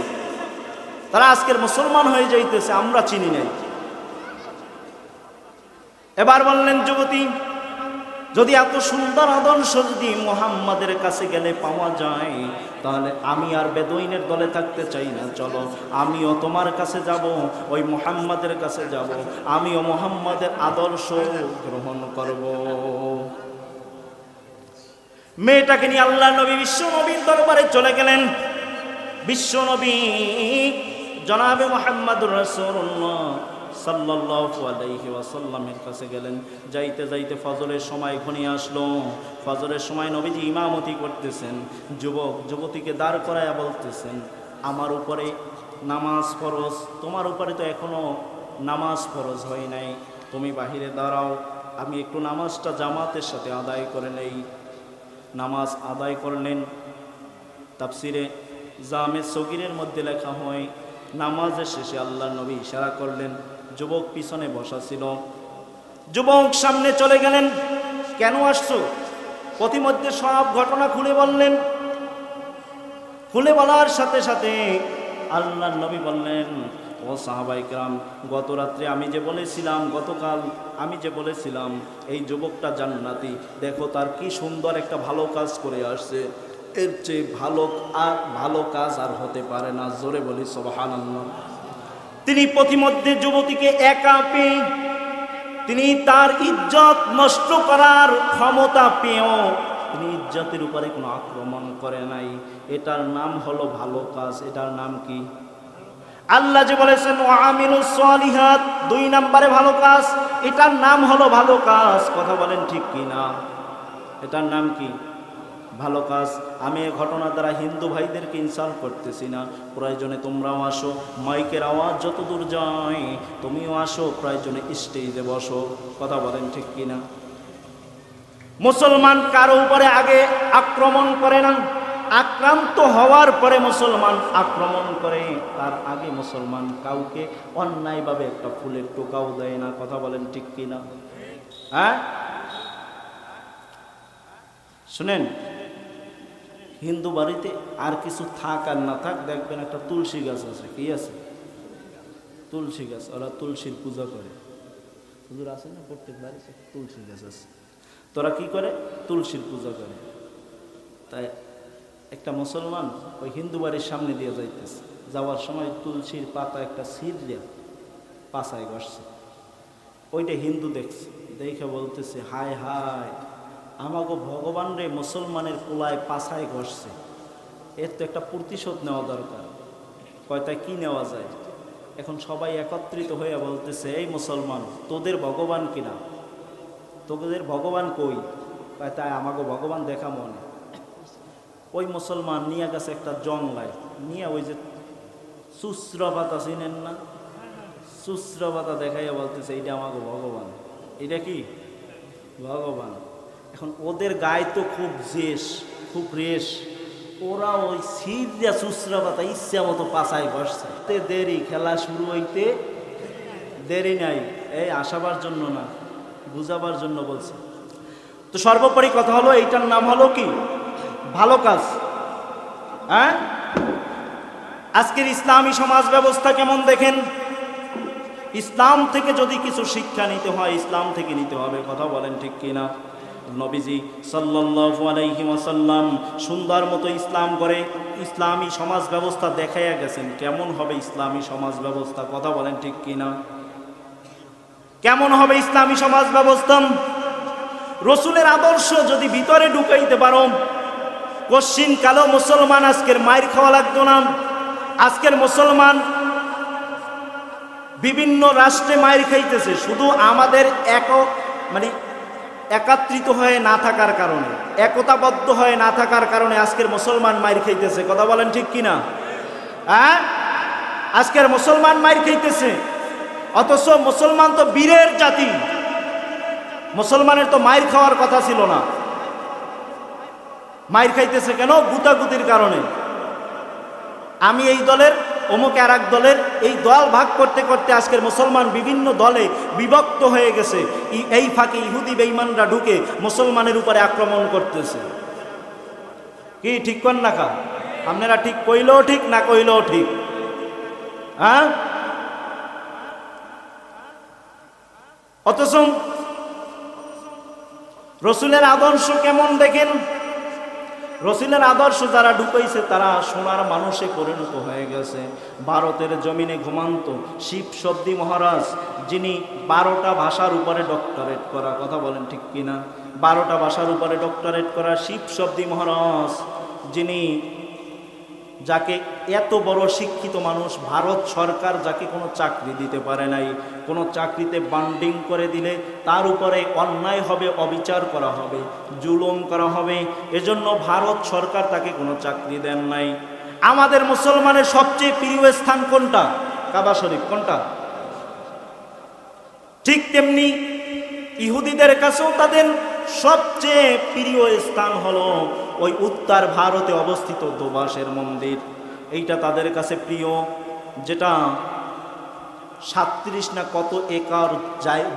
তারা আজকের মুসলমান হয়ে যাইতেছে, আমরা চিনি নাই। এবার বললেন, যুবতী যদি এত সুন্দর আদর্শ যদি মুহাম্মাদের কাছে গেলে পাওয়া যায়, তাহলে আমি আর বেদুইনের দলে থাকতে চাই না। চলো আমিও তোমার কাছে যাব, ওই মুহাম্মাদের কাছে যাব, আমিও মুহাম্মাদের আদর্শ গ্রহণ করব। মেয়েটাকে নিয়ে আল্লাহ নবী বিশ্ব নবীর দরবারে চলে গেলেন। বিশ্ব নবী জনাবে মুহাম্মদুর রাসূলুল্লাহ সাল্লাল্লাহু আলাইহি ওয়াসাল্লামের কাছে গেলেন। যাইতে যাইতে ফজরের সময় ঘনিয়ে আসলো। ফজরের সময় নবীজি ইমামতি করতেছেন। যুবক যুবতীকে দাঁড় করায়া বলতেছেন, আমার উপরে নামাজ ফরজ, তোমার উপরে তো এখনো নামাজ ফরজ হয় নাই, তুমি বাহিরে দাঁড়াও, আমি একটু নামাজটা জামাতের সাথে আদায় করে নেই। নামাজ আদায় করলেন। তাফসিরে জামে সগীরের মধ্যে লেখা হয়, নামাজের শেষে আল্লাহ নবী ইশারা করলেন। যুবক পিছনে বসা ছিল। যুবক সামনে চলে গেলেন, কেন আসছো? প্রতিমধ্যে সব ঘটনা খুলে বললেন। খুলে বলার সাথে সাথে আল্লাহ নবী বললেন, ও সাহাবায়ে কেরাম, গত রাত্রে আমি যে বলেছিলাম, গতকাল আমি যে বলেছিলাম এই যুবকটা জান্নাতি, দেখো তার কি সুন্দর একটা ভালো কাজ করে আসছে। এর চেয়ে ভালো কাজ আর হতে পারে না। জোরে বলি সুবহানাল্লাহ। তিনি প্রতিমধ্যে যুবতীকে একা পেয়ে তিনি তার ইজ্জত নষ্ট করার ক্ষমতা পেয়েও তিনি ইজ্জতের উপরে কোনো আক্রমণ করে নাই। এটার নাম হলো ভালো কাজ। এটার নাম কি? আল্লাহ যে বলেছেন ওয়ামিলুস সলিহাত, 2 নম্বরে ভালো কাজ, এটার নাম হলো ভালো কাজ। কথা বলেন ঠিক কি না? এটার নাম কি? ভালো কাজ। আমি এই ঘটনা দ্বারা হিন্দু ভাইদেরকে ইনসাল্ট করতেছি না। প্রয়োজনে তোমরাও আসো, মাইকের আওয়াজ যত দূর যায় তুমিও আসো, প্রয়োজনে স্টেজে বসো। কথা বলেন ঠিক কি না? মুসলমান কারো উপরে আগে আক্রমণ করে না, আক্রান্ত হওয়ার পরে মুসলমান আক্রমণ করে। তার আগে মুসলমান কাউকে অন্যায়ভাবে একটা ফুলের টোকাও দেয় না। কথা বলেন ঠিক কি না? হ্যাঁ, শুনেন, হিন্দু বাড়িতে আর কিছু থাক আর না থাক, দেখবেন একটা তুলসী গাছ আছে। কি আছে? তুলসী গাছ। ওরা তুলসীর পূজা করে। হুজুর আছে না, প্রত্যেক বাড়িতে তুলসী গাছ আছে। তোরা কি করে? তুলসীর পূজা করে। তাই একটা মুসলমান ওই হিন্দু বাড়ির সামনে দিয়ে যাইতেছে, যাওয়ার সময় তুলসীর পাতা একটা ছিঁড় দিয়ে পাছায় ঘষছে। ওইটা হিন্দু দেখছে, দেখে বলতেছে হায় হায়, আমাগো ভগবান রে মুসলমানের পোলায় পাছায় ঘষছে, এর তো একটা প্রতিশোধ নেওয়া দরকার। কয়টা কি নেওয়া যায়? এখন সবাই একত্রিত হয়ে বলতেছে এই মুসলমান, তোদের ভগবান কিনা? তোদের ভগবান কই? তাই আমাগো ভগবান দেখা মনে। ওই মুসলমান নিয়ে গেছে একটা জংলায়, নিয়ে ওই যে সুশ্র পাতা চিনেন না, সুশ্র পাতা দেখাইয়া বলতেছে এইটা আমাগো ভগবান। এটা কি? ভগবান। এখন ওদের গায়ে তো খুব জেস, খুব রেশ, ওরা ওই সিরিয়া সুশ্র পাতা ইচ্ছা মতো পাছায় বসছে। দেরি, খেলা শুরু হইতে দেরি নাই। এই আসাবার জন্য না, বুঝাবার জন্য বলছে। তো সর্বোপরি কথা হলো এইটার নাম হলো কি? ভালো কাজ। হ্যাঁ, আজকের ইসলামী সমাজ ব্যবস্থা কেমন দেখেন। ইসলাম থেকে যদি কিছু শিক্ষা নিতে হয়, ইসলাম থেকে নিতে হবে। কথা বলেন ঠিক কিনা? নবীজি সাল্লাল্লাহু আলাইহি ওয়াসাল্লাম সুন্দর মতো ইসলাম করে ইসলামী সমাজ ব্যবস্থা দেখাইয়া গেছেন কেমন হবে ইসলামী সমাজ ব্যবস্থা। কথা বলেন ঠিক কিনা? কেমন হবে ইসলামী সমাজ ব্যবস্থা? রসুলের আদর্শ যদি ভিতরে ঢুকাইতে পারো, কশ্চিন কালো মুসলমান আজকের মায়ের খাওয়া লাগতো না। আজকের মুসলমান বিভিন্ন রাষ্ট্রে মায়ের খাইতেছে শুধু আমাদের একত্রিত হয়ে না থাকার কারণে, একতাবদ্ধ হয়ে না থাকার কারণে আজকের মুসলমান মায়ের খাইতেছে। কথা বলেন ঠিক কিনা? হ্যাঁ, আজকের মুসলমান মায়ের খাইতেছে, অথচ মুসলমান তো বীরের জাতি। মুসলমানের তো মায়ের খাওয়ার কথা ছিল না। মায়ের খাইতেছে কেন? গুতাগুতির কারণে। আমি এই দলের, অমুক আর এক দলের, এই দল ভাগ করতে করতে আজকের মুসলমান বিভিন্ন দলে বিভক্ত হয়ে গেছে। এই ফাঁকে ইহুদি বেঈমানরা ঢুকে মুসলমানের উপরে আক্রমণ করতেছে। কি ঠিক কর না কা? আপনারা ঠিক কইলেও ঠিক, না কইলেও ঠিক। হ্যাঁ, অথচ রসুলের আদর্শ কেমন দেখেন। রসুলের আদর্শ যারা ঢুকাইছে তারা সোনার মানুষে পরিণত হয়ে গেছে। ভারতের জমিনে ঘুমান্ত শিব শব্দী মহারাজ, যিনি 12টা ভাষার উপরে ডক্টরেট করা। কথা বলেন ঠিক কিনা? 12টা ভাষার উপরে ডক্টরেট করা শিব শব্দী মহারাজ, যিনি, যাকে এত বড় শিক্ষিত মানুষ, ভারত সরকার যাকে কোনো চাকরি দিতে পারে নাই, কোনো চাকরিতে বান্ডিং করে দিলে তার উপরে অন্যায় হবে, অবিচার করা হবে, জুলুম করা হবে, এজন্য ভারত সরকার তাকে কোনো চাকরি দেন নাই। আমাদের মুসলমানের সবচেয়ে প্রিয় স্থান কোনটা? কাবা শরীফ। কোনটা? ঠিক তেমনি ইহুদিদের কাছেও তাদের সবচেয়ে প্রিয় স্থান হলো ওই উত্তর ভারতে অবস্থিত দোবাসের মন্দির। এইটা তাদের কাছে প্রিয়, যেটা 37 না কত একর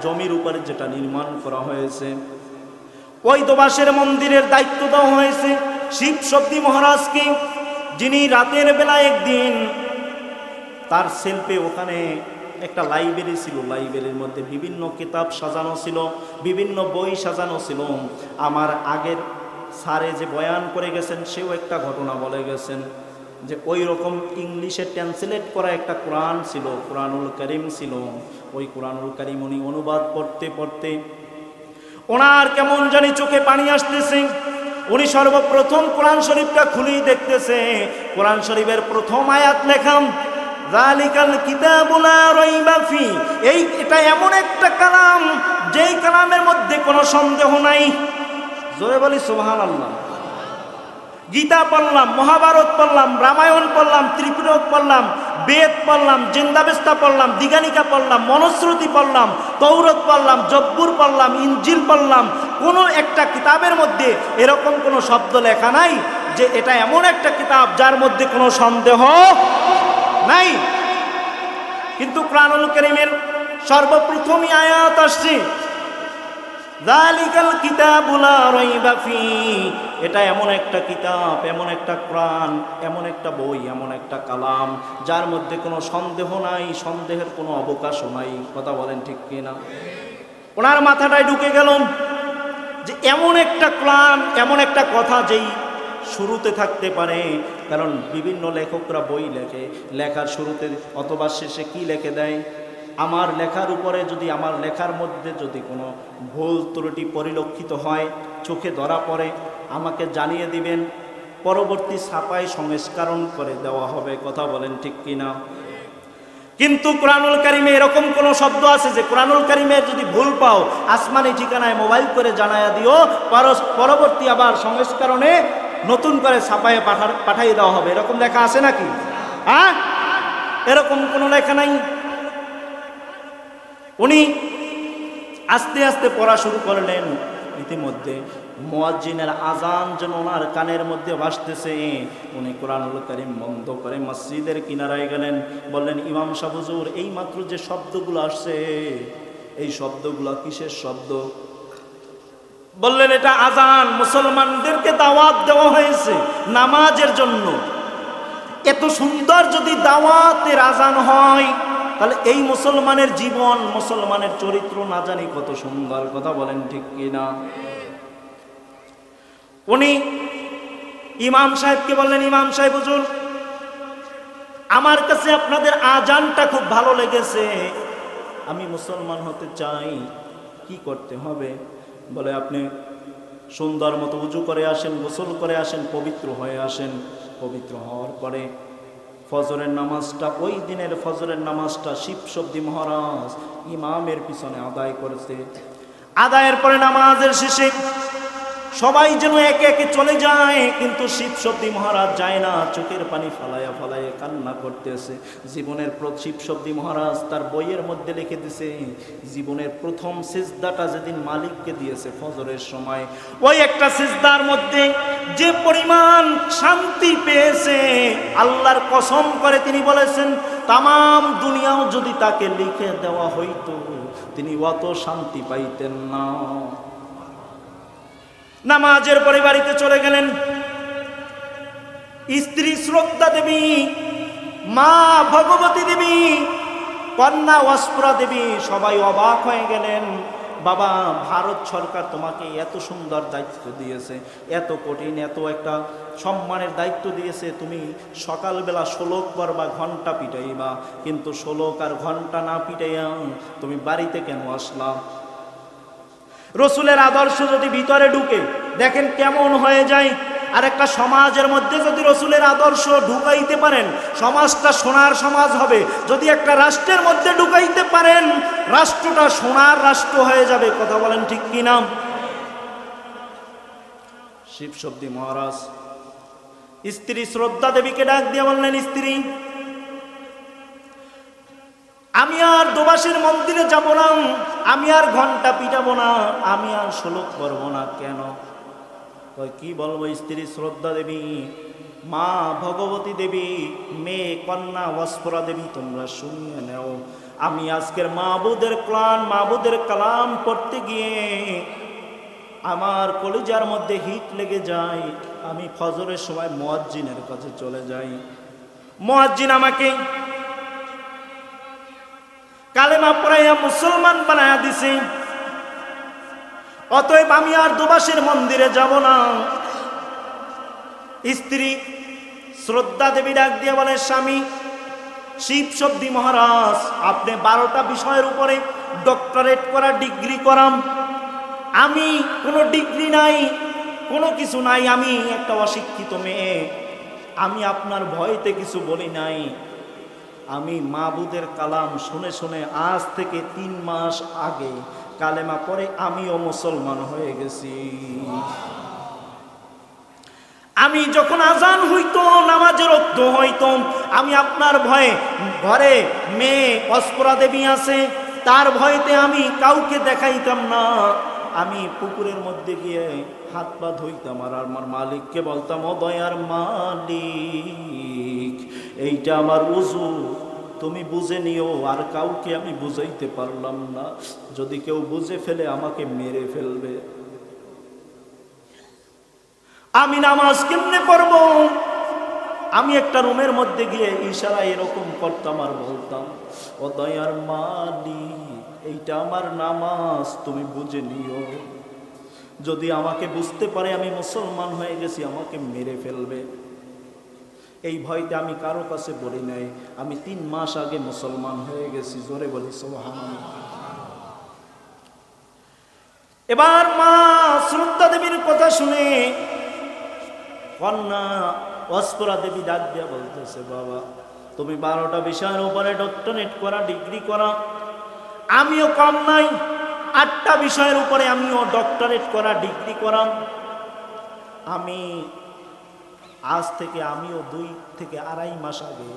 জমির উপরে যেটা নির্মাণ করা হয়েছে। ওই দোবাসের মন্দিরের দায়িত্ব দেওয়া হয়েছে শিব শব্দী মহারাজকে, যিনি রাতের বেলা একদিন তার সেলফে ওখানে একটা লাইব্রেরি ছিল, লাইব্রেরির মধ্যে বিভিন্ন কিতাব সাজানো ছিল, বিভিন্ন বই সাজানো ছিল। আমার আগের স্যারে যে বয়ান করে গেছেন সেও একটা ঘটনা বলে গেছেন যে ওই রকম ইংলিশে ট্রান্সলেট করা একটা কোরআন ছিল, কোরআনুল কারীম ছিল। ওই কোরআনুল কারীম উনি অনুবাদ পড়তে পড়তে ওনার কেমন জানি চোখে পানি আসতেছে। উনি সর্বপ্রথম কোরআন শরীফটা খুলেই দেখতেছে, কোরআন শরীফের প্রথম আয়াত লেখা যালিকাল কিতাবু লা রাইবা ফি। এটা এমন একটা কালাম যেই কালামের মধ্যে কোনো সন্দেহ নাই। জোরে বলি সুবহানাল্লাহ। গীতা পড়লাম, মহাভারত পড়লাম, রামায়ণ পড়লাম, ত্রিপিটক পড়লাম, বেদ পড়লাম, জিন্দাবেস্তা পড়লাম, দিগানিকা পড়লাম, মনুশ্রুতি পড়লাম, তৌরত পড়লাম, জব্বুর পড়লাম, ইনজিল পড়লাম, কোনো একটা কিতাবের মধ্যে এরকম কোনো শব্দ লেখা নাই যে এটা এমন একটা কিতাব যার মধ্যে কোনো সন্দেহ নাই। কিন্তু কোরআনুল কারীমের সর্বপ্রথমই আয়াত আসছে যালিকাল কিতাবু লা রাইবা ফি। এটা এমন একটা কিতাব, এমন একটা কোরআন, এমন একটা বই, এমন একটা কালাম যার মধ্যে কোনো সন্দেহ নাই, সন্দেহের কোনো অবকাশও নাই। কথা বলেন ঠিক কিনা? ওনার মাথাটায় ঢুকে গেল যে এমন একটা কোরআন, এমন একটা কথা যেই শুরুতে থাকতে পারে। কারণ বিভিন্ন লেখকরা বই লেখে, লেখার শুরুতে অথবা শেষে কি লিখে দেয়, আমার লেখার উপরে যদি, আমার লেখার মধ্যে যদি কোনো ভুল ত্রুটি পরিলক্ষিত হয়, চোখে ধরা পড়ে, আমাকে জানিয়ে দিবেন, পরবর্তী ছাপায় সংস্করণ করে দেওয়া হবে। কথা বলেন ঠিক কিনা? কিন্তু কোরআনুল কারীমে এরকম কোন শব্দ আছে যে কোরআনুল কারীমের যদি ভুল পাও আসমানি ঠিকানায় মোবাইল করে জানায়া দিও, পরবর্তী আবার সংস্করণে নতুন করে ছাপায় পাঠিয়ে দেওয়া হবে, এরকম লেখা আছে নাকি? হ্যাঁ, এরকম কোনো লেখা নাই। উনি আস্তে আস্তে পড়া শুরু করলেন। ইতিমধ্যে মুয়াজ্জিনের আজান যেন ওনার কানের মধ্যে ভাসতেছে। উনি কোরআনুল কারীম বন্ধ করে মসজিদের কিনারায় গেলেন, বললেন, ইমাম সাহেব হুজুর, এই মাত্র যে শব্দগুলো আসছে, এই শব্দগুলো কিসের শব্দ? বললেন, এটা আজান, মুসলমানদেরকে দাওয়াত দেওয়া হয়েছে নামাজের জন্য। এত সুন্দর যদি দাওয়াতের আজান হয়, তাহলে এই মুসলমানের জীবন, মুসলমানের চরিত্র না জানি কত সুন্দর। কথা বলেন ঠিক কিনা? উনি ইমাম সাহেবকে বললেন, ইমাম সাহেব হুজুর, আমার কাছে আপনাদের আজানটা খুব ভালো লেগেছে, আমি মুসলমান হতে চাই, কি করতে হবে? বলে, আপনি সুন্দর মতো উজু করে আসেন, গোসল করে আসেন, পবিত্র হয়ে আসেন। পবিত্র হওয়ার পরে ফজরের নামাজটা, ওই দিনের ফজরের নামাজটা শিবশব্দী মহারাজ ইমামের পিছনে আদায় করেছে। আদায়ের পরে নামাজের শেষে সবাই যেন একে একে চলে যায়, কিন্তু শিবশব্দী মহারাজ যায় না, চোখের পানি ফালাইয়া ফালাইয়া কান্না করতেছে। জীবনের শিবশব্দী মহারাজ তার বইয়ের মধ্যে লিখে দিছে, জীবনের প্রথম সিজদাটা যেদিন মালিককে দিয়েছে ফজরের সময়, ওই একটা সিজদার মধ্যে যে পরিমাণ শান্তি পেয়েছে, আল্লাহর কসম করে তিনি বলেছেন, তামাম দুনিয়াও যদি তাকে লিখে দেওয়া হইতো তিনি অত শান্তি পাইতেন না। নামাজের পরে বাড়িতে চলে গেলেন। স্ত্রী শ্রদ্ধা দেবী, মা ভগবতী দেবী, কন্যা ওয়াসপুরা দেবী সবাই অবাক হয়ে গেলেন। বাবা, ভারত সরকার তোমাকে এত সুন্দর দায়িত্ব দিয়েছে, এত কঠিন, এত একটা সম্মানের দায়িত্ব দিয়েছে, তুমি সকালবেলা শ্লোক পড়বা, ঘন্টা পিটাইবা, কিন্তু শ্লোক আর ঘন্টা না পিটাইয়া তুমি বাড়িতে কেন আসলা? রসুলের আদর্শ যদি ভিতরে ঢুকে দেখেন কেমন হয়ে যায়। আর একটা সমাজের মধ্যে যদি রসুলের আদর্শ ঢুকাইতে পারেন, সমাজটা সোনার সমাজ হবে। যদি একটা রাষ্ট্রের মধ্যে ঢুকাইতে পারেন, রাষ্ট্রটা সোনার রাষ্ট্র হয়ে যাবে। কথা বলেন ঠিক কি না? শিবশব্দী মহারাজ স্ত্রী শ্রদ্ধা দেবীকে ডাক দিয়ে বললেন, স্ত্রী, আমি আর দোবাসের মন্দিরে যাব না, আমি আর ঘন্টা পিটাবো না, আমি আর শ্লোক পড়বো না। কেন? কি বলবো? স্ত্রী শ্রদ্ধা দেবী, মা ভগবতী দেবী, মেয়ে কন্যা ওয়াসপুরা দেবী, তোমরা শুনিয়ে নেও, আমি আজকের মাবুদের কালাম পড়তে গিয়ে আমার কলিজার মধ্যে হিট লেগে যায়। আমি ফজরের সময় মুয়াজ্জিনের কাছে চলে যাই, মুয়াজ্জিন আমাকে কালেমা পড়াইয়া মুসলমান বানায়া দিছে। অতএব আমি আর দুবাসের মন্দিরে যাব না। স্ত্রী শ্রদ্ধা দেবী ডাক দিয়ে বলে, স্বামী শিব শব্দী মহারাজ, আপনি 12টা বিষয়ের উপরে ডক্টরেট করা, ডিগ্রি করাম, আমি কোনো ডিগ্রি নাই, কোনো কিছু নাই, আমি একটা অশিক্ষিত মেয়ে, আমি আপনার ভয়তে কিছু বলি নাই। আমি মাবুদের কালাম শুনে শুনে আজ থেকে 3 মাস আগে কালেমা পড়ে আমিও মুসলমান হয়ে গেছি। আমি যখন আজান হইতো, নামাজের রক্ত হইতো, আমি আপনার ভয়ে, ঘরে মেয়ে অস্পরা দেবী আছে, তার ভয়তে আমি কাউকে দেখাইতাম না। আমি পুকুরের মধ্যে গিয়ে হাত পা ধুইতাম আর আমার মালিককে বলতাম, ও দয়ার মালিক, এইটা আমার উজু, তুমি বুঝে নিও। আর কাউকে আমি বুঝাইতে পারলাম না, যদি কেউ বুঝে ফেলে আমাকে মেরে ফেলবে। আমি নামাজ কেমনে পড়ব? আমি একটা রুমের মধ্যে গিয়ে ইশারা এরকম করতাম আর বলতাম, ও দয়ার মালিক, এইটা আমার নামাজ, তুমি বুঝে নিও। যদি আমাকে বুঝতে পারে আমি মুসলমান হয়ে গেছি, আমাকে মেরে ফেলবে। এই ভয়তে আমি কারো কাছে বলি নাই। আমি 3 মাস আগে মুসলমান হয়ে গেছি। জোরে বলি সুবহানাল্লাহ। এবার মা শ্রদ্ধা দেবীর কথা শুনে কন্যা অস্পরা দেবী ডাক দিয়া বলতেছে, বাবা তুমি 12টা বিষয়ের উপরে ডক্টরেট করা, ডিগ্রি করা, আমিও কম নাই, 8টা বিষয়ের উপরে আমিও ডক্টরেট করা, ডিগ্রি করা। আমি আজ থেকে আমিও 2 থেকে 2.5 মাস আগে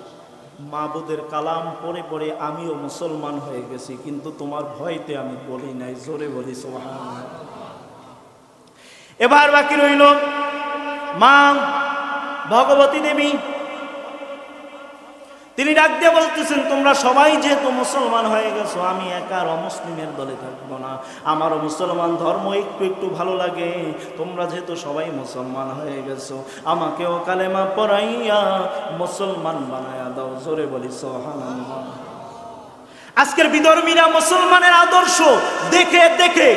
মাবুদের কালাম পড়ে পড়ে আমিও মুসলমান হয়ে গেছি, কিন্তু তোমার ভয়তে আমি বলি নাই। জোরে বলি সুবহানাল্লাহ। এবার বাকি রইল মা ভগবতী দেবী। তিনি ডাক দিয়ে বলতেছেন, তোমরা সবাই যেহেতু মুসলমান হয়ে গেছো, আমি একা অমুসলিমের দলে থাকবো না। আমারও মুসলমান ধর্ম একটু একটু ভালো লাগে। তোমরা যেহেতু সবাই মুসলমান হয়ে গেছো, আমাকেও কালেমা পড়াইয়া মুসলমান বানায়া দাও। জোরে বলি সুবহানাল্লাহ। আজকের বিধর্মীরা মুসলমানের আদর্শ দেখে দেখে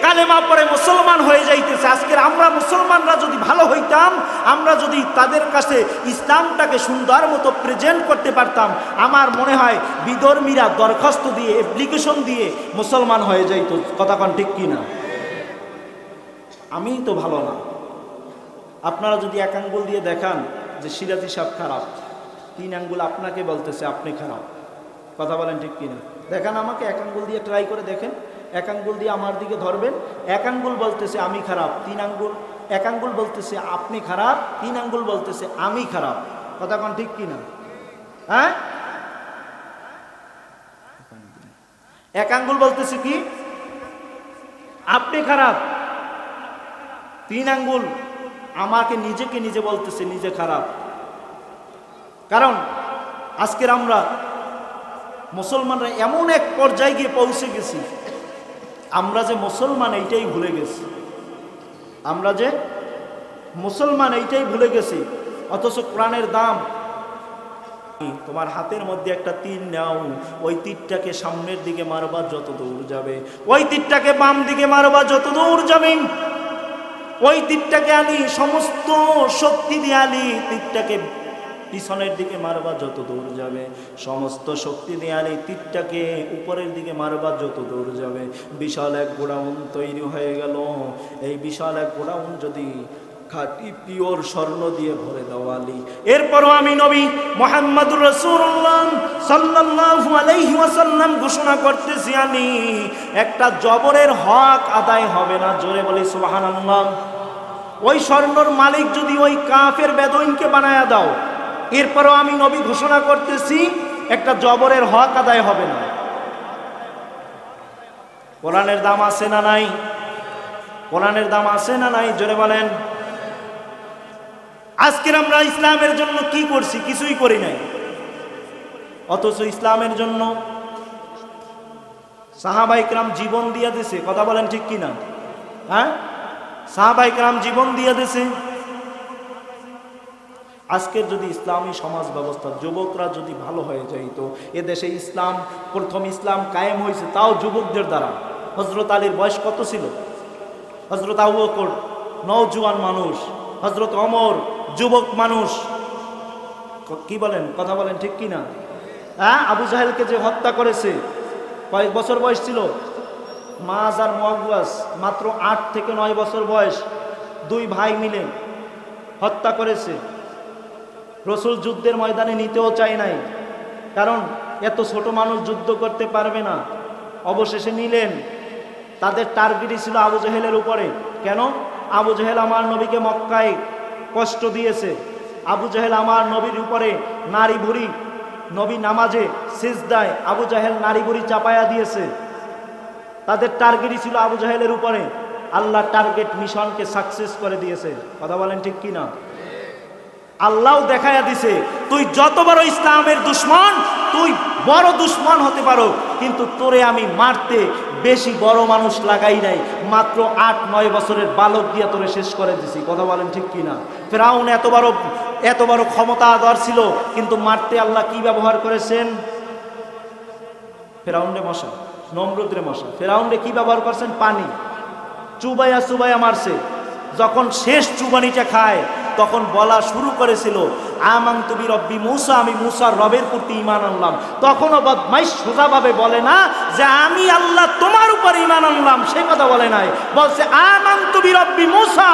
কালেমা পড়ে মুসলমান হয়ে যাইতেছে। আজকের আমরা মুসলমানরা যদি ভালো হইতাম, আমরা যদি তাদের কাছে ইসলামটাকে সুন্দর মতো প্রেজেন্ট করতে পারতাম, আমার মনে হয় বিধর্মীরা দরখাস্ত দিয়ে, অ্যাপ্লিকেশন দিয়ে মুসলমান হয়ে যাইত। কথা কোন ঠিক কিনা? আমি তো ভালো না। আপনারা যদি 1 আঙ্গুল দিয়ে দেখান যে সিরাজি সাহেব খারাপ, 3 আঙ্গুল আপনাকে বলতেছে আপনি খারাপ। কথা বলেন ঠিক কিনা? দেখান আমাকে, 1 আঙ্গুল দিয়ে ট্রাই করে দেখেন। 1 আঙ্গুল দিয়ে আমার দিকে ধরবেন, 1 আঙ্গুল বলতেছে আমি খারাপ, 3 আঙ্গুল, 1 আঙ্গুল বলতেছে আপনি খারাপ, 3 আঙ্গুল বলতেছে আমি খারাপ। কথা কোন ঠিক কিনা? হ্যাঁ, 1 আঙ্গুল বলতেছে কি আপনি খারাপ, 3 আঙ্গুল আমাকে নিজেকে নিজে বলতেছে নিজে খারাপ। কারণ আজকের আমরা মুসলমানরা এমন এক পর্যায়ে গিয়ে পৌঁছে গেছি, আমরা যে মুসলমান এইটাই ভুলে গেছি। আমরা যে মুসলমান এইটাই ভুলে গেছি। অথচ কোরআনের দাম, তোমার হাতের মধ্যে একটা তীর নাও, ওই তীরটাকে সামনের দিকে মারবা যত দূর যাবে, ওই তীরটাকে বাম দিকে মারবা যত দূর যাবে, ওই তীরটাকে আনি সমস্ত শক্তি দিয়ে আনি তীরটাকে পিছনের দিকে মারবা যত দূর যাবে, সমস্ত শক্তি দিয়ে আনি তীরটাকে উপরের দিকে মারবা যত দূর যাবে। বিশাল এক গোডাউন তৈরি হয়ে গেল। এই বিশাল এক গোডাউন যদি খাঁটি পিওর স্বর্ণ দিয়ে ভরে দেওয়ালি, এরপরও আমি নবী মুহাম্মদুর রাসূলুল্লাহ সাল্লাল্লাহু আলাইহি ওয়াসাল্লাম ঘোষণা করতেছি, আমি একটা জবরের হক আদায় হবে না। জোরে বলি সুবহানাল্লাহ। ওই স্বর্ণর মালিক যদি ওই কাফের বেদুইনকে বানায়া দাও, এরপরও আমি নবী ঘোষণা করতেছি একটা জবরের হক আদায় হবে না। কোরআনের দাম আছে না নাই? কোরআনের দাম আছে না নাই? জোরে বলেন। আজকের আমরা ইসলামের জন্য কি করছি? কিছুই করি নাই। অথচ ইসলামের জন্য সাহাবায়ে কেরাম জীবন দিয়ে দিয়েছে। কথা বলেন ঠিক কিনা? হ্যাঁ, সাহাবায়ে কেরাম জীবন দিয়ে দিয়েছে। আজকের যদি ইসলামী সমাজ ব্যবস্থা যুবকরা যদি ভালো হয়ে যাইতো, এদেশে প্রথম ইসলাম কায়েম হয়েছে তাও যুবকদের দ্বারা। হযরত আলীর বয়স কত ছিল? হযরত আবু বকর নওজোয়ান মানুষ, হযরত ওমর যুবক মানুষ। কি বলেন, কথা বলেন ঠিক কিনা? হ্যাঁ, আবু জাহেলকে যে হত্যা করেছে, কয়েক বছর বয়স ছিল? মাজ আর মুআওয়াজ, মাত্র 8 থেকে 9 বছর বয়স। দুই ভাই মিলে হত্যা করেছে। রসুল যুদ্ধের ময়দানে নিতেও চায় নাই, কারণ এত ছোট মানুষ যুদ্ধ করতে পারবে না। অবশেষে নিলেন। তাদের টার্গেটই ছিল আবু জাহেলের উপরে। কেন? আবু জাহেল আমার নবীকে মক্কায় কষ্ট দিয়েছে। আবু জাহেল আমার নবীর উপরে নারী ভুড়ি, নবী নামাজে সিজদায় আবু জাহেল নারী ভুড়ি চাপায়া দিয়েছে। তাদের টার্গেটই ছিল আবু জাহেলের উপরে। আল্লাহ টার্গেট মিশনকে সাকসেস করে দিয়েছে। কথা বলেন ঠিক কিনা? আল্লাহ দেখায়া দিছে, তুই যত বড় ইসলামের দুশ্মন, তুই বড় দুশ্মন হতে পারো, কিন্তু তোরে আমি মারতে বেশি বড় মানুষ লাগাই নাই, মাত্র 8-9 বছরের বালক দিয়ে তোরে শেষ করে দিছি। কথা বলেন ঠিক কিনা? ফেরাউন এত বড় ক্ষমতা আদর ছিল, কিন্তু মারতে আল্লাহ কি ব্যবহার করেছেন? ফেরাউনরে মশা, নমরুদরে মশা। ফেরাউনরে কি ব্যবহার করছেন? পানি। চুবাইয়া চুবাইয়া মারছে। যখন শেষ চুবানিটা খায়, তখন বলা শুরু করেছিল, আমানতু বিরব্বি মূসা, আমি মূসার রবের প্রতি ঈমান আনলাম। তখনও বদমাইশ সোজাভাবে বলে না যে আমি আল্লাহ তোমার উপর ঈমান আনলাম, সে কথা বলে নাই। বলছে আমানতু বিরব্বি মূসা,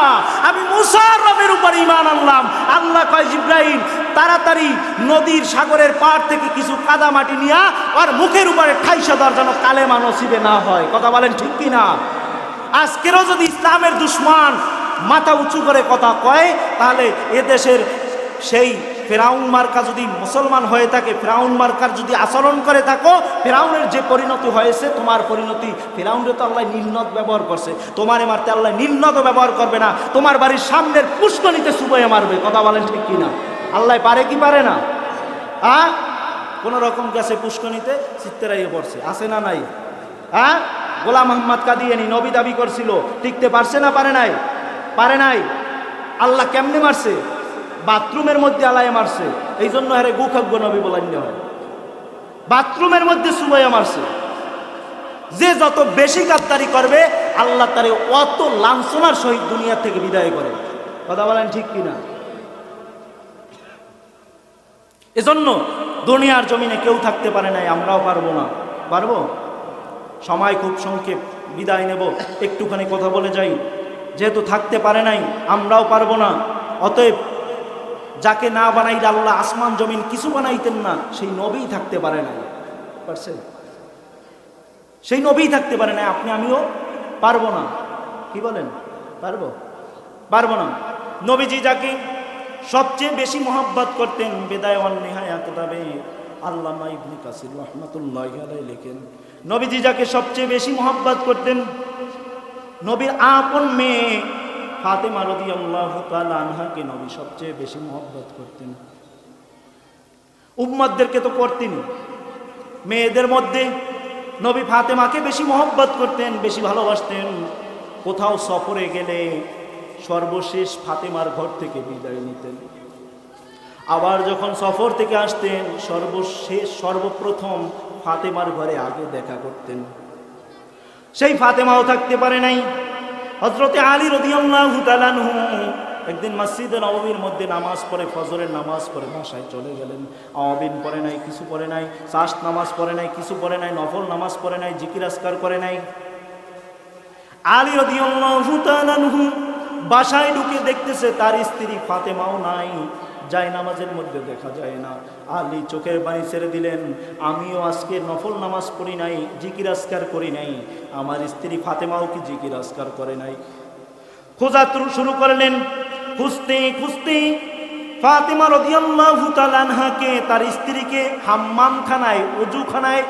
আমি মূসার রবের উপর ঈমান আনলাম। আল্লাহ কয়, জিবরাইল তাড়াতাড়ি নদীর সাগরের পাড় থেকে কিছু কাদা মাটি নিয়া আর মুখের উপরে ঠাইসা দেওয়ার যেন কালেমা নসিবে না হয়। কথা বলেন ঠিক কিনা? আজকেরও যদি ইসলামের দুশ্মন মাথা উঁচু করে কথা কয়, তাহলে এদেশের সেই ফেরাউন মার্কা যদি মুসলমান হয়ে থাকে, ফেরাউন মার্কার যদি আচরণ করে থাকো, ফেরাউনের যে পরিণতি হয়েছে তোমার পরিণতি। ফেরাউনরে তো আল্লাহ নীলনদ ব্যবহার করছে, তোমারে মারতে আল্লাহ নীলনদ ব্যবহার করবে না, তোমার বাড়ির সামনের পুষ্কনিতে চুবাইয়া মারবে। কথা বলেন ঠিক কিনা? আল্লাহ পারে কি পারে না? কোন রকম গেছে পুষ্কনিতে, চিত্তেরাইয়ে পড়ছে, আছে না নাই? গোলাম মোহাম্মদ কাদিয়ানী নবী দাবি করছিল, টিকতে পারছে না পারে নাই? পারে নাই। আল্লাহ কেমনে মারছে? বাথরুমের মধ্যে আলায় মারছে। এই জন্য হারে গুখাগ্য নবী বলান্য হয়। বাথরুমের মধ্যে সুবাইয়া মারছে। যে যত বেশি গাদ্দারি করবে, আল্লাহ তারে অত লাঞ্ছনার সহিত দুনিয়া থেকে বিদায় করে। কথা বলেন ঠিক কিনা? এজন্য দুনিয়ার জমিনে কেউ থাকতে পারে নাই, আমরাও পারবো না। পারবো? সময় খুব সংক্ষেপ, বিদায় নেব। একটুখানি কথা বলে যাই। যেহেতু থাকতে পারে নাই, আমরাও পারবো না। অতএব যাকে না বানাইলে আল্লাহ আসমান জমিন কিছু বানাইতেন না, সেই নবী থাকতে পারে নাই। পারছে? সেই নবী থাকতে পারে নাই। আপনি আমিও পারবো না। কি বলেন? পারবো? পারবো না। নবীজি যাকে সবচেয়ে বেশি মহব্বত করতেন, বিদায় ওয়ান নিহায়া কিতাবে আল্লামা ইবনে কাসির রাহমাতুল্লাহি আলাইহি লেখেন, নবীজি যাকে সবচেয়ে বেশি মহব্বত করতেন, নবীর আপন মেয়ে ফাতেমা রাদিয়াল্লাহু তাআলা আনহাকে নবী সবচেয়ে বেশি মহব্বত করতেন। উম্মতদেরকে তো করতেন, মেয়েদের মধ্যে নবী ফাতেমাকে বেশি মহব্বত করতেন, বেশি ভালোবাসতেন। কোথাও সফরে গেলে সর্বশেষ ফাতেমার ঘর থেকে বিদায় নিতেন। আবার যখন সফর থেকে আসতেন, সর্বপ্রথম ফাতেমার ঘরে আগে দেখা করতেন। সেই ফাতেমাও থাকতে পারে নাই। হযরতে আলী রাদিয়াল্লাহু তাআলা আনহু একদিন মসজিদে নববীর মধ্যে নামাজ পড়ে, ফজরের নামাজ পড়ে বাসায় চলে গেলেন। আওয়াবিন পড়ে নাই, কিছু পড়ে নাই, চাষ নামাজ পড়ে নাই, কিছু পড়ে নাই, নফল নামাজ পড়ে নাই, জিকির আজকার করে নাই। আলী রাদিয়াল্লাহু তাআলা আনহু বাসায় ঢুকে দেখতেছে তার স্ত্রী ফাতেমাও নাই, যায় নামাজের মধ্যে দেখা যায় না। আলী চোখের পানি ছেড়ে দিলেন, আমিও আজকে নফল নামাজ পড়ি নাই, জিকির আজকার করি নাই, আমার স্ত্রী ফাতেমাও কি জিকির আজকার করে নাই? খোঁজা শুরু করলেন। খুঁজতে খুঁজতে ফাতেমা রাদিয়াল্লাহু তাআলা আনহাকে, তার স্ত্রীকে হাম্মামখানায়, ওযুখানায়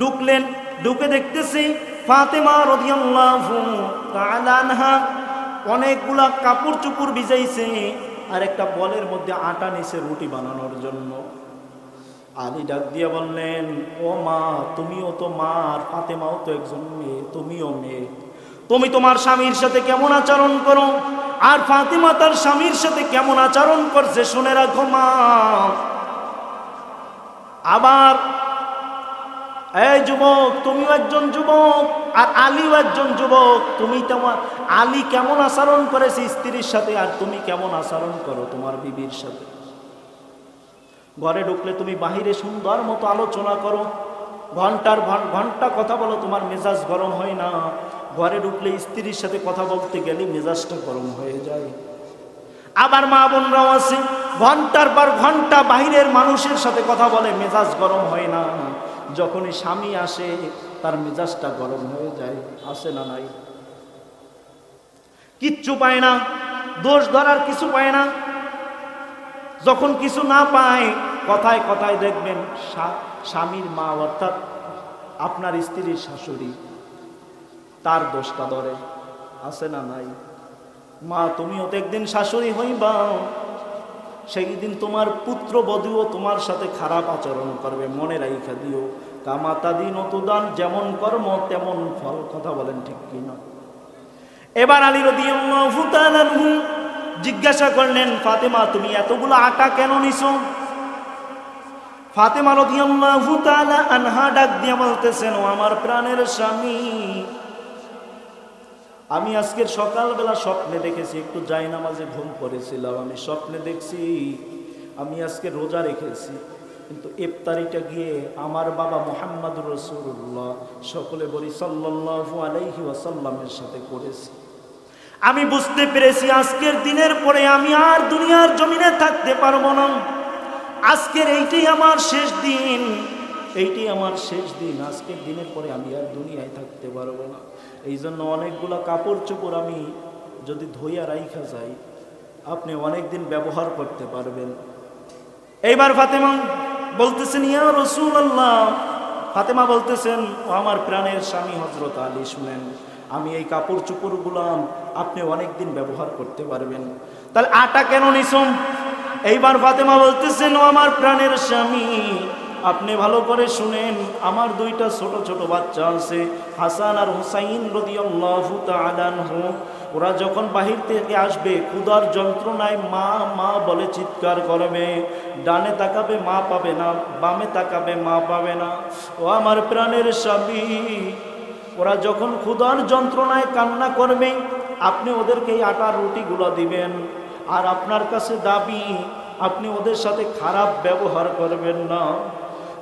ঢুকলেন। ঢুকে দেখতেছে ফাতেমা রাদিয়াল্লাহু তাআলা আনহা অনেকগুলা কাপড় চোপড় ভিজাইছে, আর একটা বলের মধ্যে আটা নিছে রুটি বানানোর জন্য। আলী ডাক দিয়া বললেন, ও মা, তুমিও তো মা, আর ফাতেমাও তো একজন মেয়ে, তুমিও মেয়ে, তুমি তোমার স্বামীর সাথে কেমন আচরণ করো, আর ফাতিমা তার স্বামীর সাথে কেমন আচরণ করছে শুনে রাখো মা। আবার এই যুবক, তুমিও একজন যুবক আর আলীও একজন যুবক, তুমি তোমার আলী কেমন আচরণ করেছে স্ত্রীর সাথে, আর তুমি কেমন আচরণ করো তোমার বিবির সাথে। ঘরে ঢুকলে তুমি বাহিরে সুন্দর মতো আলোচনা করো, ঘন্টার ঘন্টা কথা বলো, তোমার মেজাজ গরম হয় না। ঘরে ঢুকলে স্ত্রীর সাথে কথা বলতে গেলে মেজাজটা গরম হয়ে যায়। আবার মা বোনরাও আছে, ঘন্টার পর ঘন্টা বাহিরের মানুষের সাথে কথা বলে, মেজাজ গরম হয় না। যখনই স্বামী আসে তার মেজাজটা গরম হয়ে যায়, আসে না নাই? কিচ্ছু পায় না, দোষ ধরার কিছু পায় না। যখন কিছু না পায়, কথায় কথায় দেখবেন স্বামীর মা অর্থাৎ আপনার স্ত্রীর শাশুড়ি তার দোষটা ধরে, আসে না নাই? মা তুমিও তো একদিন শাশুড়ি হইবা, সেই দিন তোমার পুত্র বধূও তোমার সাথে খারাপ আচরণ করবে, মনে রাইখা দিও। কামাতা দিন অতুদান, যেমন কর্ম তেমন ফল। কথা বলেন ঠিক কিনা? এবার আলী রাদিয়াল্লাহু তাআলা আনহু জিজ্ঞাসা করলেন, ফাতেমা তুমি এতগুলো আটা কেন নিছো? ফাতেমা রাদিয়াল্লাহু তাআলা আনহা ডাক দিয়ে বলতেছেন, ও আমার প্রাণের স্বামী, আমি আজকের সকালবেলা স্বপ্নে দেখেছি, একটু জায়নামাজে ঘুম পড়েছিলাম, আমি স্বপ্নে দেখছি আমি আজকে রোজা রেখেছি, কিন্তু ইফতারিটা গিয়ে আমার বাবা মুহাম্মদুর রাসূলুল্লাহ, সকলে বলি সাল্লাল্লাহু আলাইহি ওয়াসাল্লামের সাথে করেছি। আমি বুঝতে পেরেছি আজকের দিনের পরে আমি আর দুনিয়ার জমিনে থাকতে পারবো না। আজকের এইটাই আমার শেষ দিন, এইটাই আমার শেষ দিন। আজকের দিনের পরে আমি আর দুনিয়ায় থাকতে পারবো না। এই জন্য অনেকগুলো কাপড় চোপড় আমি যদি ধুইয়া রাইখা যাই, আপনি অনেক দিন ব্যবহার করতে পারবেন। এইবার ফাতেমা বলতেছেন, ইয়া রাসূলুল্লাহ, ফাতেমা বলতেছেন, ও আমার প্রাণের স্বামী হযরত আলী, শুনেন, আমি এই কাপড় চোপড়গুলো আপনি অনেক দিন ব্যবহার করতে পারবেন, তাহলে আটা কেন নিছুম? এইবার ফাতেমা বলতেছেন, ও আমার প্রাণের স্বামী, আপনি ভালো করে শুনেন, আমার দুইটা ছোট ছোট বাচ্চা আছে, হাসান আর হুসাইন রাদিয়াল্লাহু তাআলা আনহু। ওরা যখন বাহির থেকে আসবে, ক্ষুধার যন্ত্রণায় মা মা বলে চিৎকার করবে, ডানে তাকাবে মা পাবে না, বামে তাকাবে মা পাবে না। ও আমার প্রাণের স্বামী, ওরা যখন ক্ষুধার যন্ত্রণায় কান্না করবে, আপনি ওদেরকে এই আটার রুটিগুলো দিবেন, আর আপনার কাছে দাবি আপনি ওদের সাথে খারাপ ব্যবহার করবেন না,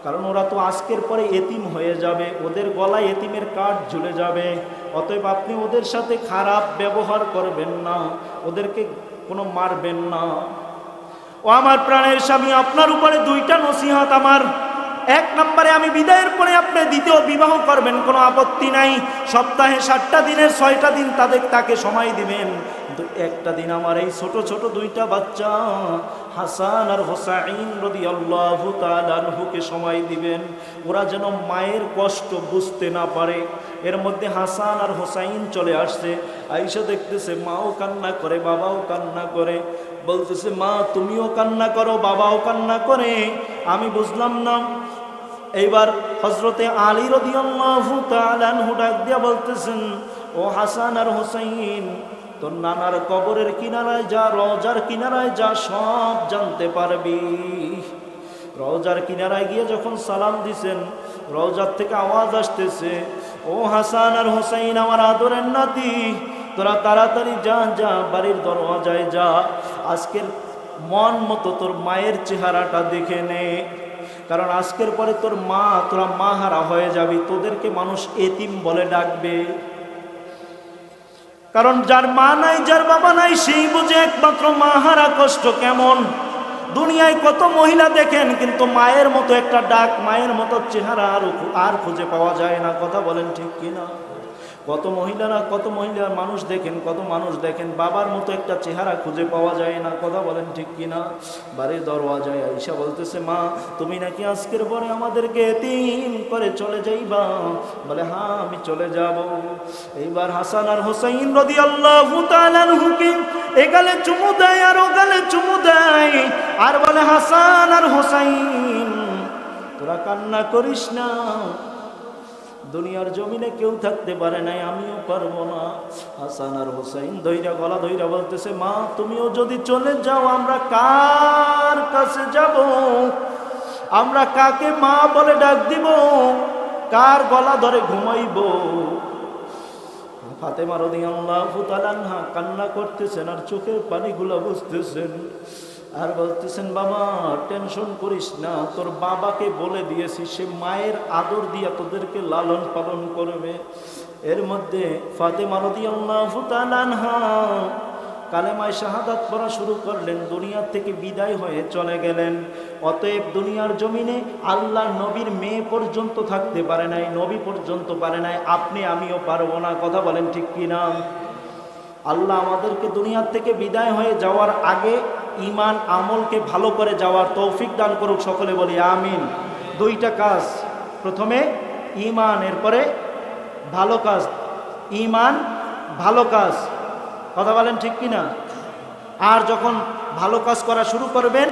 কারণ ওরা তো আজকের পরে এতিম হয়ে যাবে, ওদের গলায় এতিমের কার্ড ঝুলে যাবে। অতএব আপনি ওদের সাথে খারাপ ব্যবহার করবেন না, ওদেরকে কোনো মারবেন না। ও আমার প্রাণের স্বামী, আপনার উপরে দুইটা নসিহত আমার। এক নম্বরে, আমি বিদায়ের পরে আপনি দ্বিতীয় বিবাহ করবেন, কোনো আপত্তি নাই। সপ্তাহে 7টা দিনের 6টা দিন তাকে সময় দিবেন, কিন্তু একটা দিন আমার এই ছোট ছোট দুইটা বাচ্চা হাসান আর হুসাইন রাদিয়াল্লাহু তাআলা আনহুকে সময় দিবেন। ওরা যেন মায়ের কষ্ট বুঝতে না পারে। এর মধ্যে হাসান আর হুসাইন চলে আসছে, আয়েশা দেখতেছে মাও কান্না করে, বাবাও কান্না করে, বলতেছে মা তুমিও কান্না করো, বাবাও কান্না করে, আমি বুঝলাম না। এইবার হযরতে আলী রাদিয়াল্লাহু তাআলা আনহু ডাক দিয়া বলতেছেন, ও হাসান আর হুসাইন, তোর নানার কবরের কিনারায় যা, রওজার কিনারায় যা, সব জানতে পারবি। রওজার কিনারায় গিয়ে যখন সালাম দিছেন, রওজার থেকে আওয়াজ আসতেছে, ও হাসান আর হুসাইন, আমার আদরের নাতি, তোরা তাড়াতাড়ি যা, যা বাড়ির দরওয়াজায় যা, আজকের মন মতো তোর মায়ের চেহারাটা দেখে নে, কারণ আজকের পরে তোর মা, তোরা মা হারা হয়ে যাবি, তোদেরকে মানুষ এতিম বলে ডাকবে। কারণ যার মা নাই, যার বাবা নাই, সেই বুঝে একমাত্র মা হারা কষ্ট কেমন। দুনিয়ায় কত মহিলা দেখেন, কিন্তু মায়ের মতো একটা ডাক, মায়ের মতো চেহারা আর খুঁজে পাওয়া যায় না। কথা বলেন ঠিক কিনা? কত মহিলা মানুষ দেখেন, কত মানুষ দেখেন, বাবার মতো একটা চেহারা খুঁজে পাওয়া যায় না। কথা বলেন ঠিক কিনা? বাড়ির দরওয়াজায় আয়েশা বলতেছে, মা তুমি নাকি আজকের পরে আমাদেরকে এতিম করে চলে যাইবা? বলে হ্যাঁ, আমি চলে যাব। এইবার হাসান আর হুসাইন রাদিয়াল্লাহু তাআলা আনহুকে এগালে চুমু দেয় আর ওগালে চুমু দেয়, আর বলে হাসান আর হুসাইন তোরা কান্না করিস না, দুনিয়ার জমিনে কেউ থাকতে পারে নাই, আমিও পারবো না। হাসান আর হুসাইন ধৈরা গলা ধৈরা বলতেছে, মা তুমিও যদি চলে যাও আমরা কার কাছে যাব? আমরা কাকে মা বলে ডাক দিব? কার গলা ধরে ঘুমাইব? ফাতেমা রাদিয়াল্লাহু তাআলা আনহা কান্না করতেছেন আর চোখের পানিগুলো বুঝতেছেন আর বলতেছেন, বাবা টেনশন করিস না, তোর বাবাকে বলে দিয়েছি সে মায়ের আদর দিয়া তোদেরকে লালন পালন করবে। এর মধ্যে ফাতেমা রাদিয়াল্লাহু তাআলা আনহা কালেমায় শাহাদাত পড়া শুরু করলেন, দুনিয়া থেকে বিদায় হয়ে চলে গেলেন। অতএব দুনিয়ার জমিনে আল্লাহর নবীর মেয়ে পর্যন্ত থাকতে পারে নাই, নবী পর্যন্ত পারে নাই, আপনি আমিও পারবো না। কথা বলেন ঠিক কিনা? আল্লাহ আমাদেরকে দুনিয়ার থেকে বিদায় হয়ে যাওয়ার আগে ঈমান আমলকে ভালো করে যাওয়ার তৌফিক দান করুক, সকলে বলি আমিন। দুইটা কাজ, প্রথমে ঈমান, এরপরে ভালো কাজ। ঈমান ভালো কাজ, কথা বলেন ঠিক কিনা? আর যখন ভালো কাজ করা শুরু করবেন